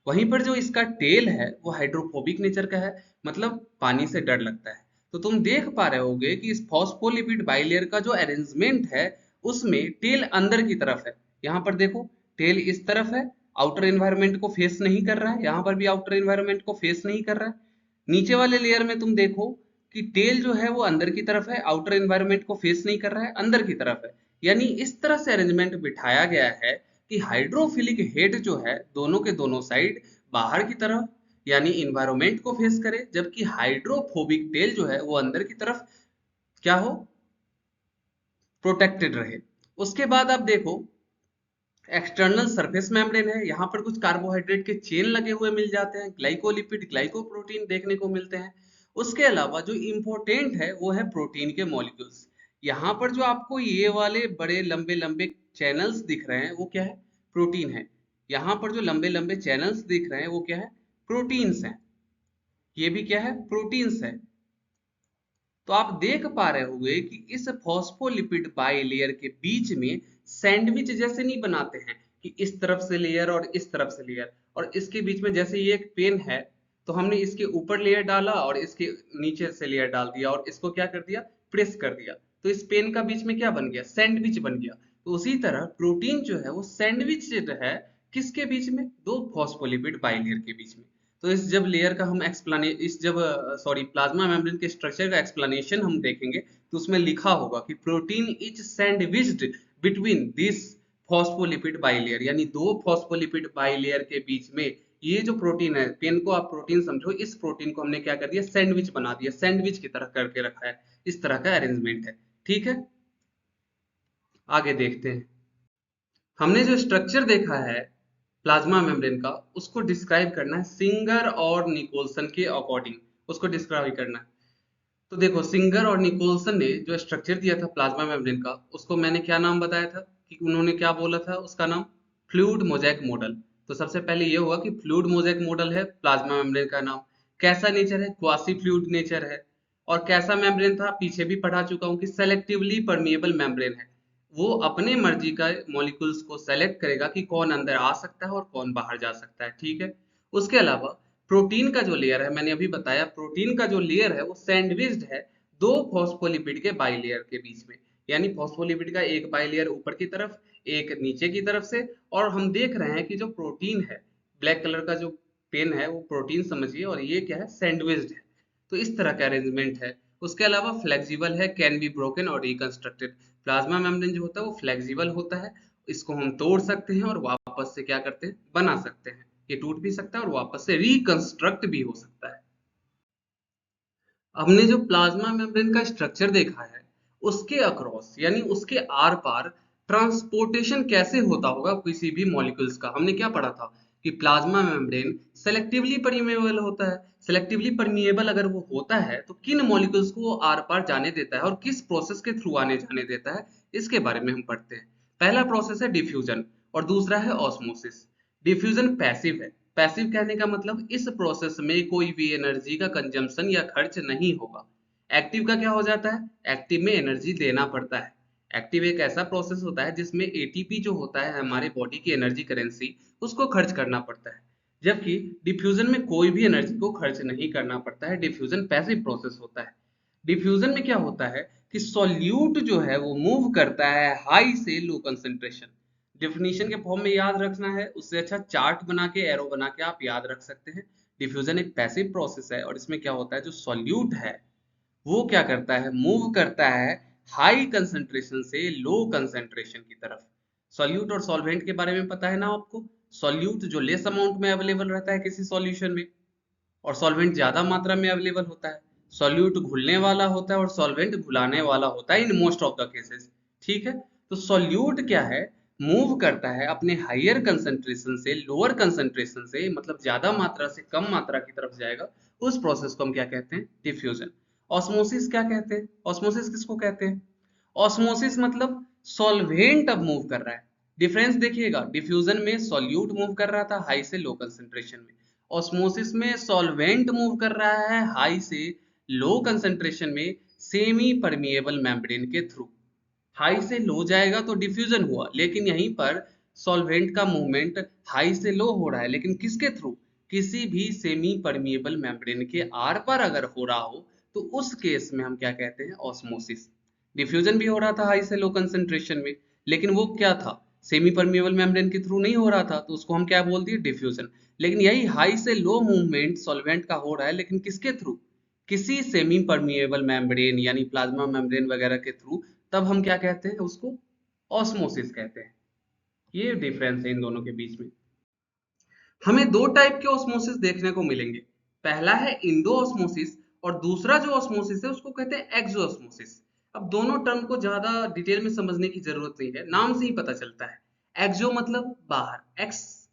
वहीं पर जो इसका टेल है वो हाइड्रोफोबिक नेचर का है, मतलब पानी से डर लगता है। तो तुम देख पा रहे होगे कि इस फॉस्फोलिपिड बाइलेयर का जो अरेंजमेंट है उसमें टेल अंदर की तरफ है। यहाँ पर देखो टेल इस तरफ है, आउटर एनवायरनमेंट को फेस नहीं कर रहा है, यहाँ पर भी आउटर एनवायरनमेंट को फेस नहीं कर रहा है। नीचे वाले लेयर में तुम देखो कि टेल जो है वो अंदर की तरफ है, आउटर एनवायरनमेंट को फेस नहीं कर रहा है, अंदर की तरफ है। यानी इस तरह से अरेंजमेंट बिठाया गया है कि हाइड्रोफिलिक हेड जो है दोनों के दोनों साइड बाहर की तरफ यानी इन्वायरमेंट को फेस करे, जबकि हाइड्रोफोबिक टेल जो है वो अंदर की तरफ क्या हो, प्रोटेक्टेड रहे। उसके बाद आप देखो एक्सटर्नल सरफेस मेम्ब्रेन है, यहाँ पर कुछ कार्बोहाइड्रेट के चेन लगे हुए मिल जाते हैं, ग्लाइकोलिपिड ग्लाइकोप्रोटीन देखने को मिलते हैं। उसके अलावा जो इंपॉर्टेंट है वो है प्रोटीन के मॉलिक्यूल्स। यहाँ पर जो आपको ये वाले बड़े लंबे लंबे चैनल्स दिख रहे हैं वो क्या है, प्रोटीन है। यहाँ पर जो लंबे लंबे चैनल्स दिख रहे हैं वो क्या है, प्रोटीन्स हैं। ये भी क्या है, प्रोटीन्स है। तो आप देख पा रहे होंगे कि इस फॉस्फोलिपिड बाइलेयर के बीच में सैंडविच जैसे नहीं बनाते हैं कि इस तरफ से लेयर और इस तरफ से लेयर, और इसके बीच में जैसे ये एक पेन है तो हमने इसके ऊपर लेयर डाला और इसके नीचे से लेयर डाल दिया और इसको क्या कर दिया, प्रेस कर दिया, तो इस पेन का बीच में क्या बन गया, सैंडविच बन गया। तो उसी तरह प्रोटीन जो है वो सैंडविच है किसके बीच में, दो फॉस्फोलिपिड बाइलेयर के बीच में। तो इस जब लेयर का हम प्लाज्मा मेम्ब्रेन के स्ट्रक्चर का एक्सप्लेनेशन हम देखेंगे तो उसमें लिखा होगा कि protein is sandwiched between this phospholipid bilayer, यानी दो फॉस्फोलिपिड बाइलेयर के बीच में ये जो प्रोटीन है, पेन को आप प्रोटीन समझो, इस प्रोटीन को हमने क्या कर दिया, सैंडविच बना दिया, सैंडविच की तरह करके रखा है। इस तरह का अरेंजमेंट है। ठीक है, आगे देखते हैं। हमने जो स्ट्रक्चर देखा है प्लाज्मा मेम्ब्रेन का, उसको डिस्क्राइब करना है सिंगर और निकोलसन के अकॉर्डिंग, उसको डिस्क्राइब करना है। तो देखो, सिंगर और निकोलसन ने जो स्ट्रक्चर दिया था प्लाज्मा मेम्ब्रेन का, उसको मैंने क्या नाम बताया था कि उन्होंने क्या बोला था, उसका नाम फ्लूइड मोज़ेक मॉडल। तो सबसे पहले ये हुआ कि फ्लूइड मोज़ेक मॉडल है प्लाज्मा मेम्ब्रेन का नाम। कैसा नेचर है, क्वासी फ्लूइड नेचर है। और कैसा मेम्ब्रेन था, पीछे भी पढ़ा चुका हूं कि सेलेक्टिवली परमिएबल मेम्ब्रेन है। वो अपने मर्जी का मॉलिक्यूल्स को सेलेक्ट करेगा कि कौन अंदर आ सकता है और कौन बाहर जा सकता है। ठीक है, उसके अलावा प्रोटीन का जो लेयर है, मैंने अभी बताया, प्रोटीन का जो लेयर है वो सैंडविच्ड है दो फॉस्फोलिपिड के बाइलेयर के बीच में। यानी फॉस्फोलिपिड का एक बाइलेयर ऊपर की तरफ, एक नीचे की तरफ से। और हम देख रहे हैं कि जो प्रोटीन है, ब्लैक कलर का जो पेन है वो प्रोटीन समझिए, और ये क्या है, सैंडविच्ड है। तो इस तरह का अरेंजमेंट है। उसके अलावा फ्लेक्सिबल है, कैन बी ब्रोकन और रिकंस्ट्रक्टेड। प्लाज्मा मेम्ब्रेन जो होता है वो फ्लेक्सिबल होता है, इसको हम तोड़ सकते हैं और वापस से क्या करते हैं, बना सकते हैं। ये टूट भी सकता है और वापस से रिकंस्ट्रक्ट भी हो सकता है। हमने जो प्लाज्मा मेम्ब्रेन का स्ट्रक्चर देखा है, उसके अक्रॉस यानी उसके आर पार ट्रांसपोर्टेशन कैसे होता होगा किसी भी मॉलिक्यूल्स का, हमने क्या पढ़ा था कि प्लाज्मा मेम्ब्रेन सेलेक्टिवली परमिएबल होता है। सेलेक्टिवली परमिएबल अगर वो होता है तो किन मॉलिक्यूल्स को वो आर पार जाने देता है और किस प्रोसेस के थ्रू आने जाने देता है, इसके बारे में हम पढ़ते हैं। पहला प्रोसेस है डिफ्यूजन और दूसरा है ऑस्मोसिस। डिफ्यूजन पैसिव है। पैसिव कहने का मतलब इस प्रोसेस में कोई भी एनर्जी का कंजम्पशन या खर्च नहीं होगा। एक्टिव का क्या हो जाता है, एक्टिव में एनर्जी देना पड़ता है। एक्टिव एक ऐसा प्रोसेस होता है जिसमें एटीपी जो होता है हमारे बॉडी की एनर्जी करेंसी, उसको खर्च करना पड़ता है। जबकि डिफ्यूजन में कोई भी एनर्जी को खर्च नहीं करना पड़ता है, डिफ्यूजन पैसिव प्रोसेस होता है। डिफ्यूजन में क्या होता है कि सॉल्यूट जो है वो मूव करता है हाई से लो कंसेंट्रेशन। डिफिनीशन के फॉर्म में याद रखना है, उससे अच्छा चार्ट बना के, एरो बना के आप याद रख सकते हैं। डिफ्यूजन एक पैसिव प्रोसेस है और इसमें क्या होता है, जो सॉल्यूट है वो क्या करता है, मूव करता है हाई कंसंट्रेशन से लो कंसंट्रेशन की तरफ। सॉल्यूट और सॉल्वेंट के बारे में पता है ना आपको। सॉल्यूट जो लेस अमाउंट में अवेलेबल रहता है किसी सॉल्यूशन में, और सॉल्वेंट ज्यादा मात्रा में अवेलेबल होता है। सॉल्यूट घुलने वाला होता है और सॉल्वेंट घुलाने वाला होता है in most of the cases. ठीक है, तो सॉल्यूट क्या है, मूव करता है अपने हायर कंसंट्रेशन से लोअर कंसंट्रेशन से, मतलब ज्यादा मात्रा से कम मात्रा की तरफ जाएगा। उस प्रोसेस को हम क्या कहते हैं, डिफ्यूजन। ऑस्मोसिस क्या कहते हैं, ऑस्मोसिस किसको कहते हैं, ऑस्मोसिस मतलब सॉल्वेंट अब मूव कर रहा है। डिफरेंस देखिएगा, डिफ्यूजन में सॉल्यूट मूव कर रहा था हाई से लो कंसंट्रेशन में, ऑस्मोसिस में सॉल्वेंट मूव कर रहा है हाई से लो कंसंट्रेशन में सेमी परमिएबल मेम्ब्रेन के थ्रू। हाई से लो जाएगा तो डिफ्यूजन हुआ, लेकिन यहीं पर सॉल्वेंट का मूवमेंट हाई से लो हो रहा है, लेकिन किसके थ्रू, किसी भी सेमी परमिएबल मेम्ब्रेन के आर पार अगर हो रहा हो तो उस केस में हम क्या कहते हैं, ऑस्मोसिस। डिफ्यूजन भी हो रहा था हाई से लो कंसेंट्रेशन में, लेकिन वो क्या था, सेमी परमिएबल मेम्ब्रेन के थ्रू नहीं हो रहा था, तो उसको हम क्या बोल दिए, डिफ्यूजन। लेकिन यही हाई से लो मूवमेंट सॉल्वेंट का हो रहा है, लेकिन किसके थ्रू, किसी सेमी परमिएबल मेम्ब्रेन यानी प्लाज्मा मेम्ब्रेन वगैरह के थ्रू, तब हम क्या कहते हैं, उसको ऑस्मोसिस कहते हैं। ये डिफरेंस है इन दोनों के बीच में। हमें दो टाइप के ऑस्मोसिस देखने को मिलेंगे। पहला है इंडो ऑस्मोसिस और दूसरा जो ऑस्मोसिस है उसको कहते हैं एक्सो ऑस्मोसिस। अब दोनों टर्म को ज्यादा डिटेल में समझने की जरूरत नहीं है, नाम से ही पता चलता है। एक्सो मतलब बाहर, एक्स,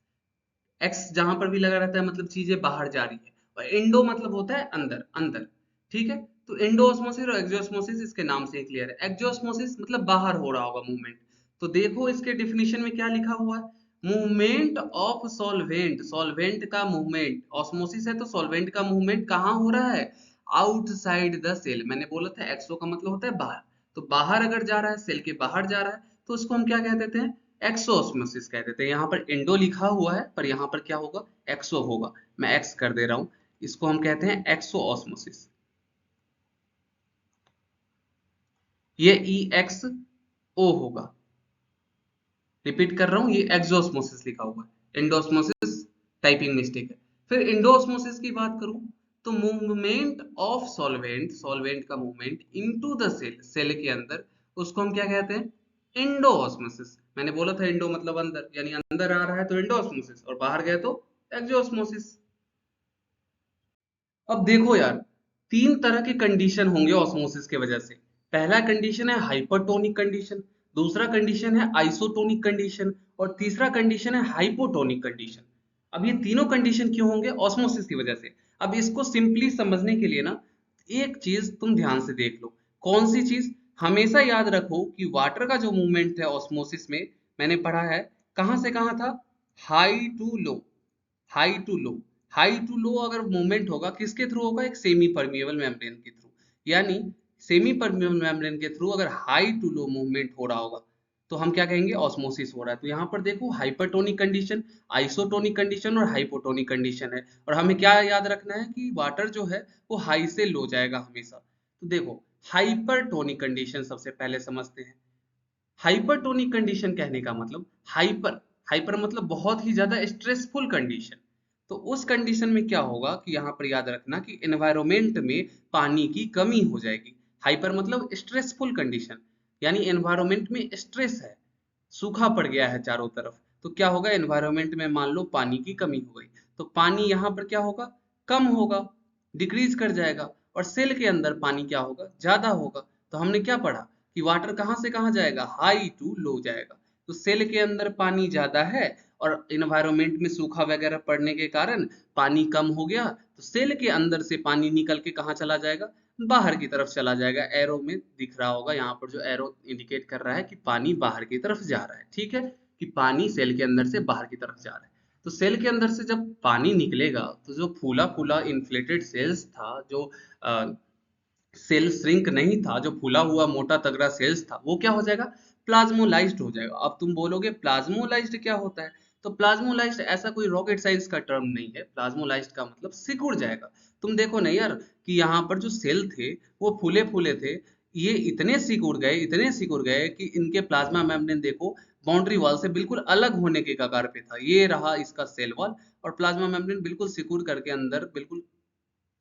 एक्स जहां पर भी लगा रहता है मतलब चीजें बाहर जा रही है, और इंडो मतलब होता है अंदर, अंदर। ठीक है, तो इंडो ऑस्मोसिस और एक्सोस्मोसिस इसके नाम से ही क्लियर है। एक्सोस्मोसिस मतलब बाहर हो रहा होगा मूवमेंट। तो देखो इसके डिफिनीशन में क्या लिखा हुआ है, मूवमेंट ऑफ सॉल्वेंट, सॉल्वेंट का मूवमेंट, ऑस्मोसिस है तो सॉल्वेंट का मूवमेंट कहाँ हो रहा है, आउटसाइड द सेल। मैंने बोला था एक्सो का मतलब होता है बाहर, तो बाहर अगर जा रहा है, सेल के बाहर जा रहा है, तो उसको हम क्या कह देते हैं, एक्सोस्मोसिस कह देते हैं। यहाँ पर इंडो लिखा हुआ है पर यहाँ पर क्या होगा, एक्सो होगा, मैं एक्स कर दे रहा हूँ, इसको हम कहते हैं एक्सोऑस्मोसिस। ये ई एक्स ओ होगा, रिपीट कर रहा हूँ, ये एक्सोस्मोसिस लिखा हुआ है, इंडोस्मोसिस टाइपिंग मिस्टेक है। फिर इंडोऑस्मोसिस की बात करूं तो मूवमेंट ऑफ सॉल्वेंट, सॉल्वेंट का movement into the cell, cell के अंदर, उसको हम क्या कहते हैं, इंडोऑस्मोसिस। मैंने बोला था इंडो मतलब अंदर, यानी अंदर आ रहा है तो इंडोऑस्मोसिस, और बाहर गए तो एक्सोऑस्मोसिस। अब देखो यार, तीन तरह के कंडीशन होंगे ऑस्मोसिस के वजह से। पहला कंडीशन है हाइपरटोनिक कंडीशन, दूसरा कंडीशन है आइसोटोनिक कंडीशन, और तीसरा कंडीशन है हाइपोटोनिक कंडीशन। अब ये तीनों कंडीशन क्यों होंगे, ऑस्मोसिस की वजह से। अब इसको सिंपली समझने के लिए ना, एक चीज तुम ध्यान से देख लो। कौन सी चीज? हमेशा याद रखो कि वाटर का जो मूवमेंट है ऑस्मोसिस में, मैंने पढ़ा है कहां से कहां था, high to low, high to low. High to low अगर मूवमेंट होगा किसके थ्रू होगा, एक सेमी परमिएबल मेम्ब्रेन के थ्रू। यानी सेमी परमिएबल मेम्ब्रेन के थ्रू अगर हाई टू लो मूवमेंट हो रहा होगा तो हम क्या कहेंगे, ऑस्मोसिस हो रहा है। तो यहाँ पर देखो हाइपरटोनिक कंडीशन, आइसोटोनिक कंडीशन और हाइपोटोनिक कंडीशन है। और हमें क्या याद रखना है कि वाटर जो है वो हाई से लो जाएगा हमेशा। तो देखो हाइपरटोनिक कंडीशन सबसे पहले समझते हैं। हाइपरटोनिक कंडीशन कहने का मतलब, हाइपर, हाइपर मतलब बहुत ही ज्यादा स्ट्रेसफुल कंडीशन। तो उस कंडीशन में क्या होगा कि यहाँ पर याद रखना कि एनवायरमेंट में पानी की कमी हो जाएगी। हाइपर मतलब स्ट्रेसफुल कंडीशन, यानी एनवायरमेंट में स्ट्रेस है, सूखा पड़ गया है चारों तरफ, तो क्या होगा, एनवायरमेंट में मान लो पानी की कमी हो गई, तो पानी यहाँ पर क्या होगा, कम होगा, डिक्रीज कर जाएगा। और सेल के अंदर पानी क्या होगा, ज्यादा होगा। तो हमने क्या पढ़ा कि वाटर कहाँ से कहाँ जाएगा, हाई टू लो जाएगा। तो सेल के अंदर पानी ज्यादा है और इन्वायरमेंट में सूखा वगैरह पड़ने के कारण पानी कम हो गया, तो सेल के अंदर से पानी निकल के कहाँ चला जाएगा, बाहर की तरफ चला जाएगा। एरो में दिख रहा होगा, यहाँ पर जो एरो इंडिकेट कर रहा है कि पानी बाहर की तरफ जा रहा है, ठीक है, कि पानी सेल के अंदर से बाहर की तरफ जा रहा है। तो सेल के अंदर से जब पानी निकलेगा तो जो फूला फूला इन्फ्लेटेड सेल्स था, जो सेल श्रिंक नहीं था, जो फूला हुआ मोटा तगड़ा सेल्स था, वो क्या हो जाएगा, प्लाज्मोलाइज्ड हो जाएगा। अब तुम बोलोगे प्लाज्मोलाइज्ड क्या होता है, तो प्लाज्मोलाइज्ड ऐसा कोई रॉकेट साइंस का टर्म नहीं है। प्लाज्मोलाइज्ड का मतलब सिकुड़ जाएगा। तुम देखो नहीं यार कि यहाँ पर जो सेल थे वो फूले फूले थे, ये इतने सिकुड़ गए, इतने सिकुड़ गए कि इनके प्लाज्मा मेम्ब्रेन देखो बाउंड्री वॉल से बिल्कुल अलग होने के कगार पे था। ये रहा इसका सेल वॉल, और प्लाज्मा मेम्ब्रेन बिल्कुल सिकुड़ करके अंदर बिल्कुल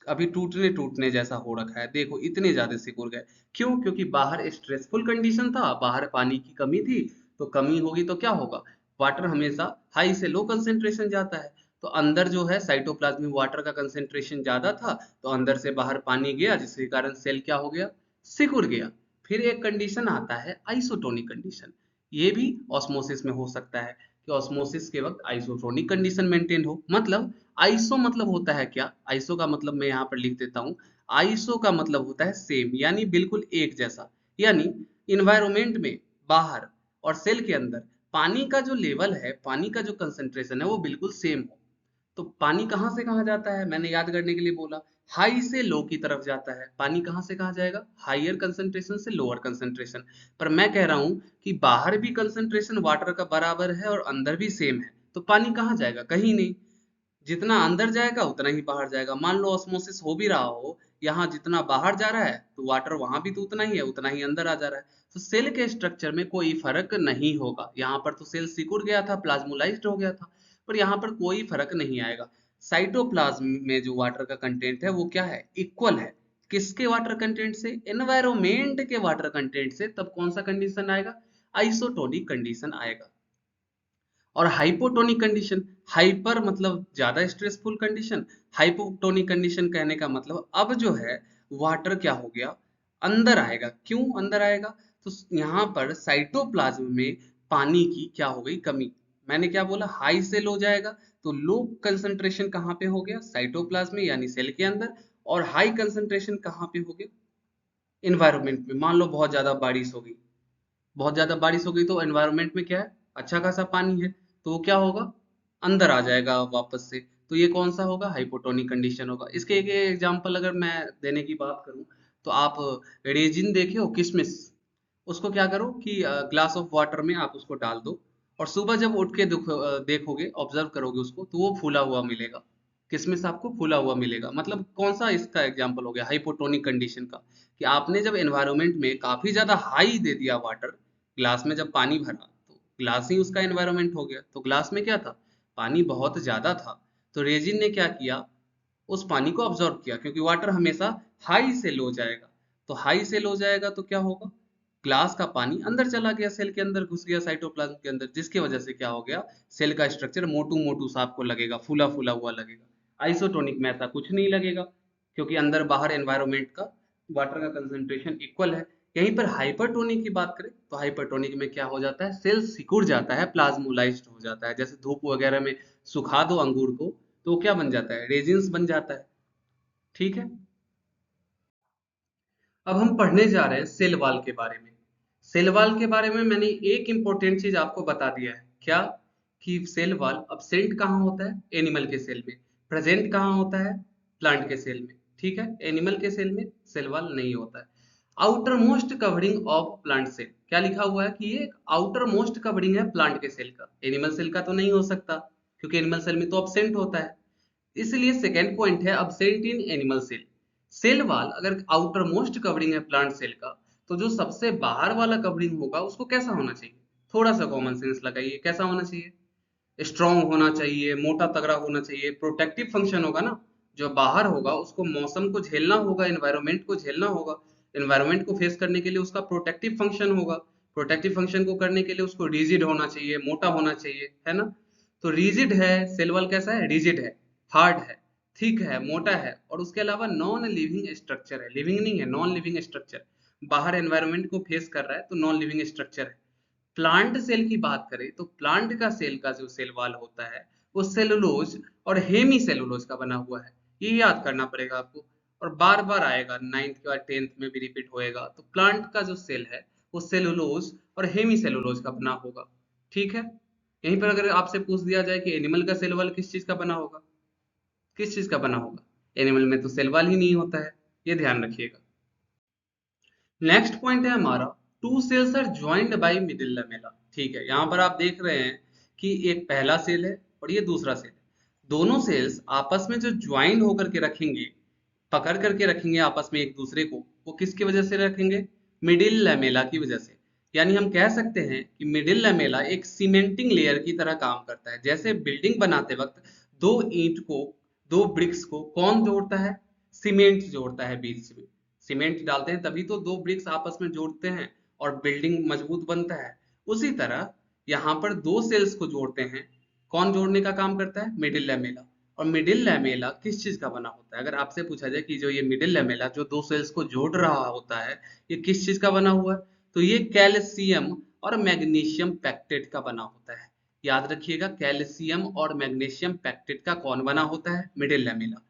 अभी टूटने टूटने जैसा हो रखा है। देखो इतने ज्यादा सिकुड़ गए, क्यों? क्योंकि बाहर स्ट्रेसफुल कंडीशन था, बाहर पानी की कमी थी, तो कमी होगी तो क्या होगा, वाटर हमेशा हाई से लो कंसेंट्रेशन जाता है। तो अंदर जो है साइटोप्लाज्म में वाटर का कंसेंट्रेशन ज्यादा था, तो अंदर से बाहर पानी गया, जिसके कारण सेल क्या हो गया, सिकुड़ गया। फिर एक कंडीशन आता है आइसोटोनिक कंडीशन। ये भी ऑस्मोसिस में हो सकता है कि ऑस्मोसिस के वक्त आइसोटोनिक कंडीशन मेंटेन हो। मतलब आइसो मतलब होता है क्या, आइसो का मतलब मैं यहाँ पर लिख देता हूँ। आइसो का मतलब होता है सेम, यानी बिल्कुल एक जैसा। यानी इन्वायरमेंट में बाहर और सेल के अंदर पानी का जो लेवल है, पानी का जो कंसंट्रेशन है, वो बिल्कुल सेम हो। तो पानी कहाँ से कहाँ जाता है, मैंने याद करने के लिए बोला, हाई से लो की तरफ जाता है। पानी कहाँ से कहाँ जाएगा, हाइयर कंसंट्रेशन से लोअर कंसंट्रेशन। पर मैं कह रहा हूँ कि बाहर भी कंसंट्रेशन वाटर का बराबर है और अंदर भी सेम है, तो पानी कहाँ जाएगा, कहीं नहीं। जितना अंदर जाएगा उतना ही बाहर जाएगा। मान लो ऑस्मोसिस हो भी रहा हो, यहाँ जितना बाहर जा रहा है तो वाटर वहां भी तो उतना ही है, उतना ही अंदर आ जा रहा है। तो सेल के स्ट्रक्चर में कोई फर्क नहीं होगा। यहाँ पर तो सेल सिकुड़ गया था, प्लाज्मोलाइज्ड हो गया था, पर यहाँ पर कोई फर्क नहीं आएगा। साइटोप्लाज्म में जो वाटर का कंटेंट है वो क्या है, इक्वल है। किसके वाटर कंटेंट से, एनवायरमेंट के वाटर कंटेंट से। तब कौन सा कंडीशन आएगा, आइसोटोनिक कंडीशन आएगा। और हाइपोटोनिक कंडीशन, हाइपर मतलब ज्यादा स्ट्रेसफुल कंडीशन, हाइपोटोनिक कंडीशन कहने का मतलब अब जो है वाटर क्या हो गया, अंदर आएगा। क्यों अंदर आएगा, तो यहाँ पर साइटोप्लाज्म में पानी की क्या हो गई, कमी। मैंने क्या बोला, हाई से लो जाएगा, तो लो कंसंट्रेशन कहाँ पे हो गया, साइटोप्लाज्म में यानी सेल के अंदर। और हाई कंसंट्रेशन कहाँ पे हो गया, इन्वायरमेंट में। मान लो बहुत ज्यादा बारिश हो गई, बहुत ज्यादा बारिश हो गई तो एनवायरनमेंट में क्या है, अच्छा खासा पानी है, तो वो क्या होगा, अंदर आ जाएगा वापस से। तो ये कौन सा होगा, हाइपोटोनिक कंडीशन होगा। इसके एक एग्जांपल अगर मैं देने की बात करूं तो आप रेजिन देखे हो, किशमिश, उसको क्या करो कि ग्लास ऑफ वाटर में आप उसको डाल दो, और सुबह जब उठ के देखोगे, ऑब्जर्व करोगे उसको, तो वो फूला हुआ मिलेगा। किसमिस आपको फूला हुआ मिलेगा। मतलब कौन सा इसका एग्जांपल हो गया, हाइपोटोनिक कंडीशन का, कि आपने जब एनवायरनमेंट में काफी ज्यादा हाई दे दिया वाटर, ग्लास में जब पानी भरा तो ग्लास ही उसका एनवायरनमेंट हो गया। तो ग्लास में क्या था, पानी बहुत ज्यादा था, तो रेजिन ने क्या किया, उस पानी को ऑब्जॉर्व किया, क्योंकि वाटर हमेशा हाई से लो जाएगा, तो हाई से लो जाएगा तो क्या होगा, ग्लास का पानी अंदर चला गया, सेल के अंदर घुस गया, साइटोप्लाज्म के अंदर, जिसकी वजह से क्या हो गया, सेल का स्ट्रक्चर मोटू मोटू सा आपको लगेगा, फूला फूला हुआ लगेगा। आइसोटोनिक में ऐसा कुछ नहीं लगेगा, क्योंकि अंदर बाहर एनवायरमेंट का वाटर का कंसंट्रेशन इक्वल है। यहीं पर हाइपरटोनिक की बात करें तो हाइपरटोनिक में क्या हो जाता है, सेल सिकुड़ जाता है, प्लाज्मोलाइज्ड हो जाता है। जैसे धूप वगैरह में सुखा दो अंगूर को तो वो क्या बन जाता है, रेजिन्स बन जाता है। ठीक है, अब हम पढ़ने जा रहे हैं सेल वॉल के बारे में। सेल वॉल के बारे में मैंने एक इंपॉर्टेंट चीज आपको बता दिया है, क्या, कि सेल वॉल अब्सेंट कहाँ होता है, एनिमल के सेल में, प्रेजेंट कहाँ होता है, प्लांट के सेल में। ठीक है, एनिमल के सेल में सेल वॉल नहीं होता है। Outer most covering of plant cell, क्या लिखा हुआ है कि ये आउटर मोस्ट कवरिंग है प्लांट के सेल का, एनिमल सेल का तो नहीं हो सकता, क्योंकि एनिमल सेल में तो अब्सेंट होता है। इसलिए सेकेंड पॉइंट है absent in animal cell. Cell wall अगर आउटर मोस्ट कवरिंग है प्लांट सेल का, तो जो सबसे बाहर वाला कवरिंग होगा उसको कैसा होना चाहिए, थोड़ा सा कॉमन सेंस लगाइए, कैसा होना चाहिए, स्ट्रांग होना चाहिए, मोटा तगड़ा होना चाहिए, प्रोटेक्टिव फंक्शन होगा ना। जो बाहर होगा उसको मौसम को झेलना होगा, एनवायरमेंट को झेलना होगा, एनवायरमेंट को फेस करने के लिए उसका प्रोटेक्टिव फंक्शन होगा, प्रोटेक्टिव फंक्शन को करने के लिए उसको रिजिड होना चाहिए, मोटा होना चाहिए, है ना। तो रिजिड है, सेल वॉल कैसा है, रिजिड है, हार्ड है, थिक है, मोटा है, और उसके अलावा नॉन लिविंग स्ट्रक्चर है, लिविंग नहीं है, नॉन लिविंग स्ट्रक्चर, बाहर एनवायरमेंट को फेस कर रहा है तो नॉन लिविंग स्ट्रक्चर है। प्लांट सेल की बात करें तो प्लांट का सेल का जो सेल वॉल होता है वो सेलुलोज और हेमी सेलुलोज का बना हुआ है, ये याद करना पड़ेगा आपको, और बार बार आएगा, 9th के बाद 10th में भी रिपीट होएगा। तो प्लांट का जो सेल है वो सेलुलोज और हेमी सेलुलोज का बना होगा। ठीक है, यहीं पर अगर आपसे पूछ दिया जाए कि एनिमल का सेल वॉल किस चीज का बना होगा, किस चीज का बना होगा, एनिमल में तो सेल वॉल ही नहीं होता है, ये ध्यान रखिएगा। नेक्स्ट पॉइंट है हमारा, two cells are joined by middle lamella. ठीक है, यहाँ पर आप देख रहे हैं कि एक पहला सेल है और ये दूसरा सेल है, दोनों सेल्स आपस में जो ज्वाइंड होकर के रखेंगे, पकड़ करके रखेंगे आपस में एक दूसरे को, वो किसकी वजह से रखेंगे, मिडिल लैमेला की वजह से। यानी हम कह सकते हैं कि मिडिल लैमेला एक सीमेंटिंग लेयर की तरह काम करता है। जैसे बिल्डिंग बनाते वक्त दो ईंट को, दो ब्रिक्स को कौन जोड़ता है, सीमेंट जोड़ता है बीच में, सीमेंट डालते हैं तभी तो दो ब्रिक्स आपस में जोड़ते हैं और बिल्डिंग मजबूत बनता है। उसी तरह यहाँ पर दो सेल्स को जोड़ते हैं, कौन जोड़ने का काम करता है, मिडिल लैमेला। और मिडिल लैमेला किस चीज का बना होता है, अगर आपसे पूछा जाए कि जो ये मिडिल लैमेला जो दो सेल्स को जोड़ रहा होता है, ये किस चीज का बना हुआ है, तो ये कैल्शियम और मैग्नीशियम पैक्टेट का बना होता है। याद रखिएगा, कैल्शियम और मैग्नीशियम पैक्टेट का कौन बना होता है, मिडिल लैमेला।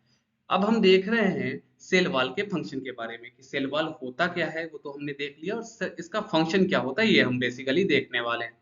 अब हम देख रहे हैं सेल वॉल के फंक्शन के बारे में, कि सेल वॉल होता क्या है वो तो हमने देख लिया, और इसका फंक्शन क्या होता है ये हम बेसिकली देखने वाले हैं।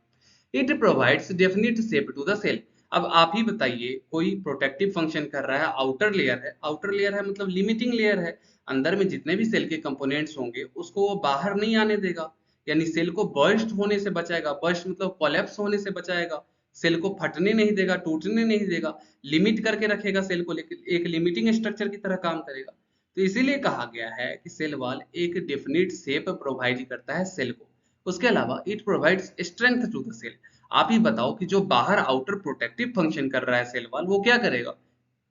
It provides definite shape to the cell. अब आप ही बताइए, कोई प्रोटेक्टिव फंक्शन कर रहा है, आउटर लेयर है, आउटर लेयर है मतलब लिमिटिंग लेयर है, अंदर में जितने भी सेल के कंपोनेंट्स होंगे उसको वो बाहर नहीं आने देगा, यानी सेल को बर्स्ट होने से बचाएगा, बर्स्ट मतलब कोलैप्स होने से बचाएगा, सेल को फटने नहीं देगा, टूटने नहीं देगा, लिमिट करके रखेगा सेल को, लेकिन एक लिमिटिंग स्ट्रक्चर की तरह काम करेगा। तो इसीलिए कहा गया है कि सेल वॉल एक डेफिनिट शेप प्रोवाइड करता है सेल को। उसके अलावा it provides strength to the cell. आप ही बताओ कि जो बाहर आउटर प्रोटेक्टिव फंक्शन कर रहा है सेल वॉल, वो क्या करेगा,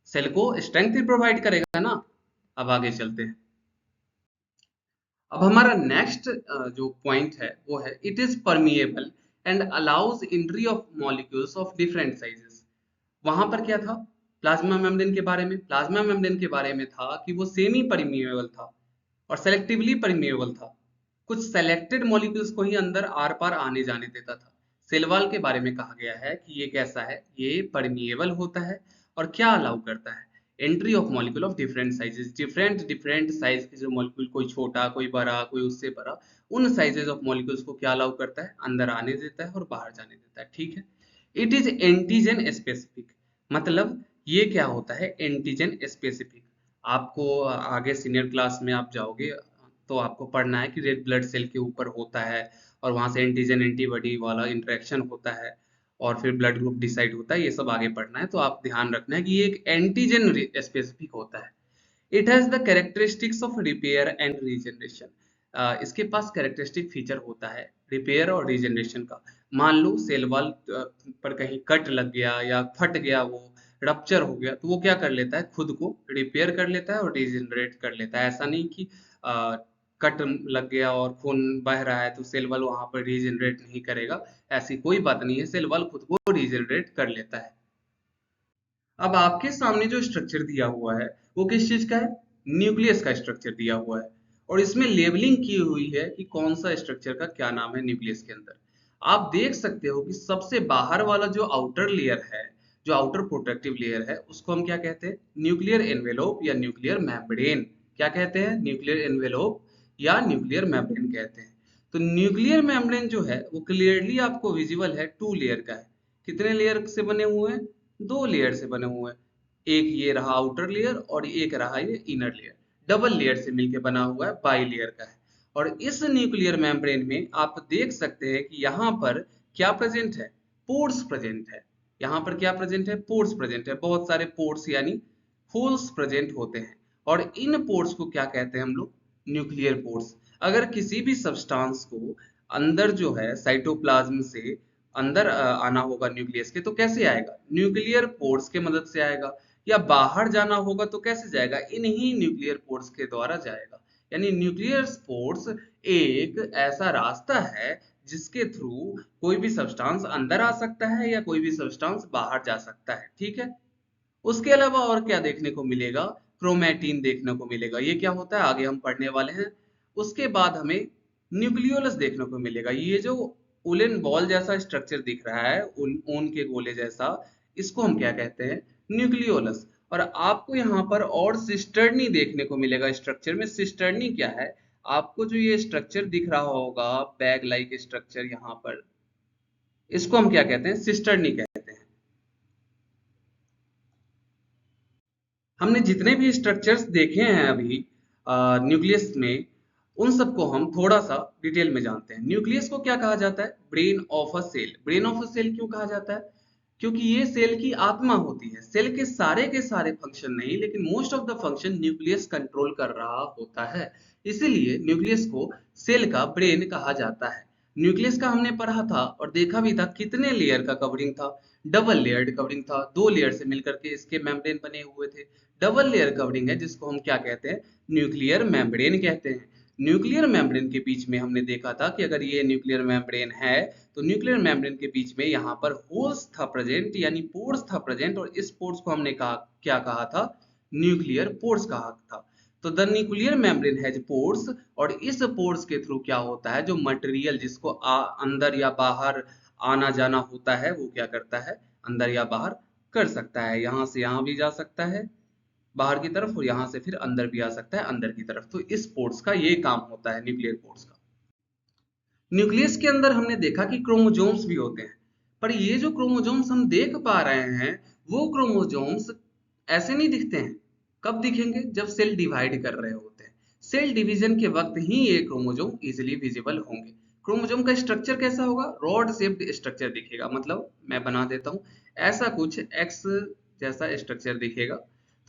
सेल को स्ट्रेंथ ही प्रोवाइड करेगा ना। अब आगे चलते हैं। अब हमारा नेक्स्ट जो पॉइंट है वो है, it is permeable and allows entry of molecules of different sizes. वहां पर क्या था, प्लाज्मा मेम्ब्रेन के बारे में, प्लाज्मा मेम्ब्रेन के बारे में था कि वो सेमी परमिएबल था और सेलेक्टिवली परमिएबल था, कुछ सेलेक्टेड मॉलिक्यूल्स को ही अंदर आर पार आने जाने देता था। सेल वॉल के बारे में कहा गया है कि ये कैसा है, ये परमिएबल होता है और क्या अलाउ करता है, entry of molecule of different sizes, different different size के जो मॉलिक्यूल, कोई छोटा कोई बड़ा कोई उससे बड़ा, उन साइजेस ऑफ मॉलिक्यूल्स को क्या अलाउ करता है, अंदर आने देता है और बाहर जाने देता है। ठीक है, इट इज एंटीजन स्पेसिफिक, मतलब ये क्या होता है, एंटीजन स्पेसिफिक। आपको आगे सीनियर क्लास में आप जाओगे तो आपको पढ़ना है कि रेड ब्लड सेल के ऊपर होता है और वहां से एंटीजन एंटीबॉडी वाला इंटरेक्शन होता है और फिर ब्लड ग्रुप डिसाइड होता है, ये सब आगे पढ़ना है, तो आप ध्यान रखना है कि ये एक एंटीजन स्पेसिफिक होता है। It has the characteristics of repair and regeneration. इसके पास कैरेक्टरिस्टिक फीचर होता है रिपेयर और रीजनरेशन का। मान लो सेल वॉल पर कहीं कट लग गया या फट गया, वो रप्चर हो गया तो वो क्या कर लेता है, खुद को रिपेयर कर लेता है और रीजनरेट कर लेता है। ऐसा नहीं कि कट लग गया और खून बह रहा है तो सेल वॉल वहां पर रीजनरेट नहीं करेगा, ऐसी कोई बात नहीं है, सेल वॉल खुद को रीजनरेट कर लेता है। अब आपके सामने जो स्ट्रक्चर दिया हुआ है वो किस चीज का है, न्यूक्लियस का स्ट्रक्चर दिया हुआ है, और इसमें लेबलिंग की हुई है कि कौन सा स्ट्रक्चर का क्या नाम है न्यूक्लियस के अंदर। आप देख सकते हो कि सबसे बाहर वाला जो आउटर लेयर है, जो आउटर प्रोटेक्टिव लेयर है, उसको हम क्या कहते हैं, न्यूक्लियर एनवेलोप या न्यूक्लियर मेम्ब्रेन। क्या कहते हैं, न्यूक्लियर एनवेलोप या न्यूक्लियर मेम्ब्रेन कहते हैं। तो न्यूक्लियर मेम्ब्रेन जो है वो क्लियरली आपको विजिबल है, 2 लेयर का है। कितने लेयर से बने हुए हैं, 2 लेयर से बने हुए हैं। एक ये रहा आउटर लेयर और एक रहा ये इनर लेयर, डबल लेयर से मिलकर बना हुआ है, बाई लेयर का है। और इस न्यूक्लियर मेम्ब्रेन में आप देख सकते हैं कि यहाँ पर क्या प्रेजेंट है, पोर्स प्रेजेंट है। यहाँ पर क्या प्रेजेंट है, पोर्स प्रेजेंट है, बहुत सारे पोर्स यानी होल्स प्रेजेंट होते हैं। और इन पोर्स को क्या कहते हैं हम लोग, न्यूक्लियर पोर्स। अगर किसी भी सब्सटेंस को अंदर जो है साइटोप्लाज्म से अंदर आना होगा न्यूक्लियस के, तो कैसे आएगा, न्यूक्लियर पोर्स के मदद से आएगा। या बाहर जाना होगा तो कैसे जाएगा, इन्हीं न्यूक्लियर पोर्स के द्वारा जाएगा। यानी न्यूक्लियर पोर्स एक ऐसा रास्ता है जिसके थ्रू कोई भी सब्सटेंस अंदर आ सकता है या कोई भी सब्सटेंस बाहर जा सकता है, ठीक है। उसके अलावा और क्या देखने को मिलेगा, क्रोमैटिन देखने को मिलेगा। ये क्या होता है आगे हम पढ़ने वाले हैं। उसके बाद हमें न्यूक्लियोलस देखने को मिलेगा। ये जो उलेन बॉल जैसा स्ट्रक्चर दिख रहा है, ऊन के गोले जैसा, इसको हम क्या कहते हैं, न्यूक्लियोलस। और आपको यहाँ पर और सिस्टर्नी देखने को मिलेगा स्ट्रक्चर में। सिस्टर्नी क्या है, आपको जो ये स्ट्रक्चर दिख रहा होगा, बैग लाइक स्ट्रक्चर, यहाँ पर इसको हम क्या कहते हैं, सिस्टर्नी कहते हैं। हमने जितने भी स्ट्रक्चर्स देखे हैं अभी न्यूक्लियस में, उन सबको हम थोड़ा सा डिटेल में जानते हैं। न्यूक्लियस को क्या कहा जाता है, brain of a cell. Brain of a cell क्यों कहा जाता है, क्योंकि ये सेल की आत्मा होती है। सेल के सारे फंक्शन नहीं, लेकिन most of the function nucleus control कर रहा होता है। इसीलिए न्यूक्लियस को सेल का ब्रेन कहा जाता है। न्यूक्लियस का हमने पढ़ा था और देखा भी था कितने लेयर का कवरिंग था, डबल लेयर्ड कवरिंग था, 2 लेयर से मिलकर के इसके मेम्ब्रेन बने हुए थे। डबल लेयर कवरिंग है जिसको हम क्या कहते हैं, न्यूक्लियर मेम्ब्रेन कहते हैं। न्यूक्लियर मेम्ब्रेन के बीच में हमने देखा था कि अगर ये न्यूक्लियर मेम्ब्रेन है तो न्यूक्लियर मेम्ब्रेन के बीच में यहाँ पर होल्स था प्रेजेंट, यानी पोर्स था प्रेजेंट, और इस पोर्स को हमने कहा, क्या कहा था, न्यूक्लियर पोर्स कहा था। तो the nuclear membrane has pores, और इस पोर्स के थ्रू क्या होता है, जो मटेरियल जिसको अंदर या बाहर आना जाना होता है वो क्या करता है, अंदर या बाहर कर सकता है। यहाँ से यहाँ भी जा सकता है बाहर की तरफ, और यहाँ से फिर अंदर भी आ सकता है अंदर की तरफ। तो इस पोर्स का ये काम होता है, न्यूक्लियर पोर्स का। न्यूक्लियस के अंदर हमने देखा कि क्रोमोजोम्स भी होते हैं, पर ये जो क्रोमोजोम्स हम देख पा रहे हैं वो क्रोमोजोम्स ऐसे नहीं दिखते हैं। कब दिखेंगे, जब सेल डिवाइड कर रहे होते हैं। सेल डिवीजन के वक्त ही ये क्रोमोजोम इजिली विजिबल होंगे। क्रोमोजोम का स्ट्रक्चर कैसा होगा, रॉड शेप्ड स्ट्रक्चर दिखेगा। मतलब मैं बना देता हूँ, ऐसा कुछ एक्स जैसा स्ट्रक्चर दिखेगा।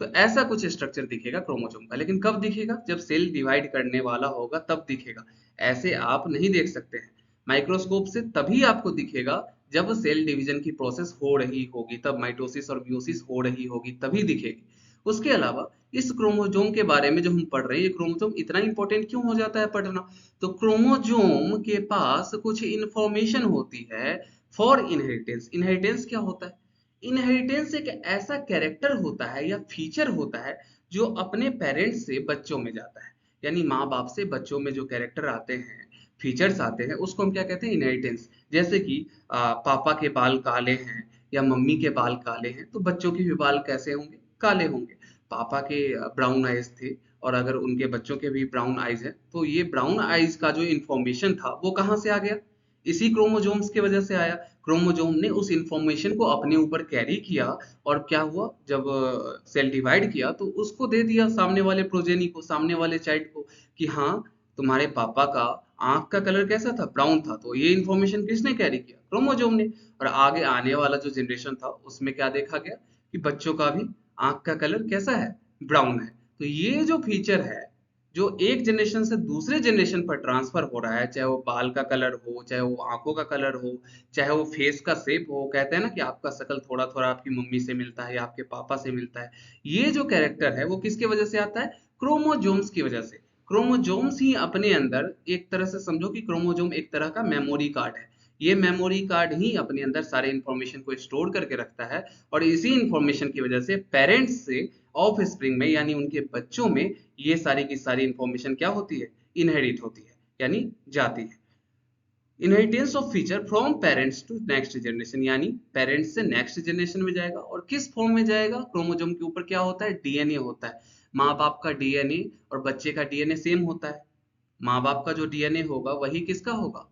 तो ऐसा कुछ स्ट्रक्चर दिखेगा क्रोमोजोम का, लेकिन कब दिखेगा, जब सेल डिवाइड करने वाला होगा तब दिखेगा। ऐसे आप नहीं देख सकते हैं माइक्रोस्कोप से, तभी आपको दिखेगा जब सेल डिवीजन की प्रोसेस हो रही होगी, तब माइटोसिस और म्यूसिस हो रही होगी तभी दिखेगी। उसके अलावा इस क्रोमोजोम के बारे में जो हम पढ़ रहे हैं, ये क्रोमोजोम इतना इंपॉर्टेंट क्यों हो जाता है पढ़ना, तो क्रोमोजोम के पास कुछ इंफॉर्मेशन होती है फॉर इनहेरिटेंस। इनहेरिटेंस क्या होता है, इनहेरिटेंस एक ऐसा कैरेक्टर होता है या फीचर होता है जो अपने पेरेंट्स से बच्चों में जाता है। यानी माँ बाप से बच्चों में जो कैरेक्टर आते हैं, फीचर्स आते हैं, उसको हम क्या कहते हैं, इनहेरिटेंस। जैसे कि पापा के बाल काले हैं या मम्मी के बाल काले हैं, तो बच्चों के भी बाल कैसे होंगे, काले होंगे। पापा के ब्राउन आइज थे और अगर उनके बच्चों के भी ब्राउन आइज है, तो ये ब्राउन आइज का जो इंफॉर्मेशन था वो कहाँ से आ गया, इसी क्रोमोजोम्स की वजह से आया। क्रोमोजोम ने उस इंफॉर्मेशन को अपने ऊपर कैरी किया, और क्या हुआ, जब सेल डिवाइड किया तो उसको दे दिया सामने वाले प्रोजेनी को, सामने वाले चाइल्ड को, कि हाँ तुम्हारे पापा का आंख का कलर कैसा था, ब्राउन था। तो ये इंफॉर्मेशन किसने कैरी किया, क्रोमोजोम ने। और आगे आने वाला जो जनरेशन था उसमें क्या देखा गया कि बच्चों का भी आंख का कलर कैसा है, ब्राउन है। तो ये जो फीचर है, जो एक जनरेशन से दूसरे जनरेशन पर ट्रांसफर हो रहा है, चाहे वो बाल का कलर हो, चाहे वो आंखों का कलर हो, चाहे वो फेस का शेप हो। कहते हैं ना कि आपका शकल थोड़ा थोड़ा आपकी मम्मी से मिलता है या आपके पापा से मिलता है। ये जो कैरेक्टर है वो किसकी वजह से आता है? क्रोमोजोम्स की वजह से। क्रोमोजोम्स ही अपने अंदर, एक तरह से समझो कि क्रोमोजोम एक तरह का मेमोरी कार्ड है। ये मेमोरी कार्ड ही अपने अंदर सारे इंफॉर्मेशन को स्टोर करके रखता है, और इसी इंफॉर्मेशन की वजह से पेरेंट्स से ऑफ स्प्रिंग में, यानी उनके बच्चों में, ये सारी की सारी इंफॉर्मेशन क्या होती है? इनहेरिट होती है, यानी जाती है। Inheritance of feature from parents to next generation, यानी पेरेंट्स से नेक्स्ट जनरेशन में जाएगा। और किस फॉर्म में जाएगा? क्रोमोसोम के ऊपर क्या होता है? डीएनए होता है। माँ बाप का डीएनए और बच्चे का डीएनए सेम होता है। माँ बाप का जो डीएनए होगा वही किसका होगा?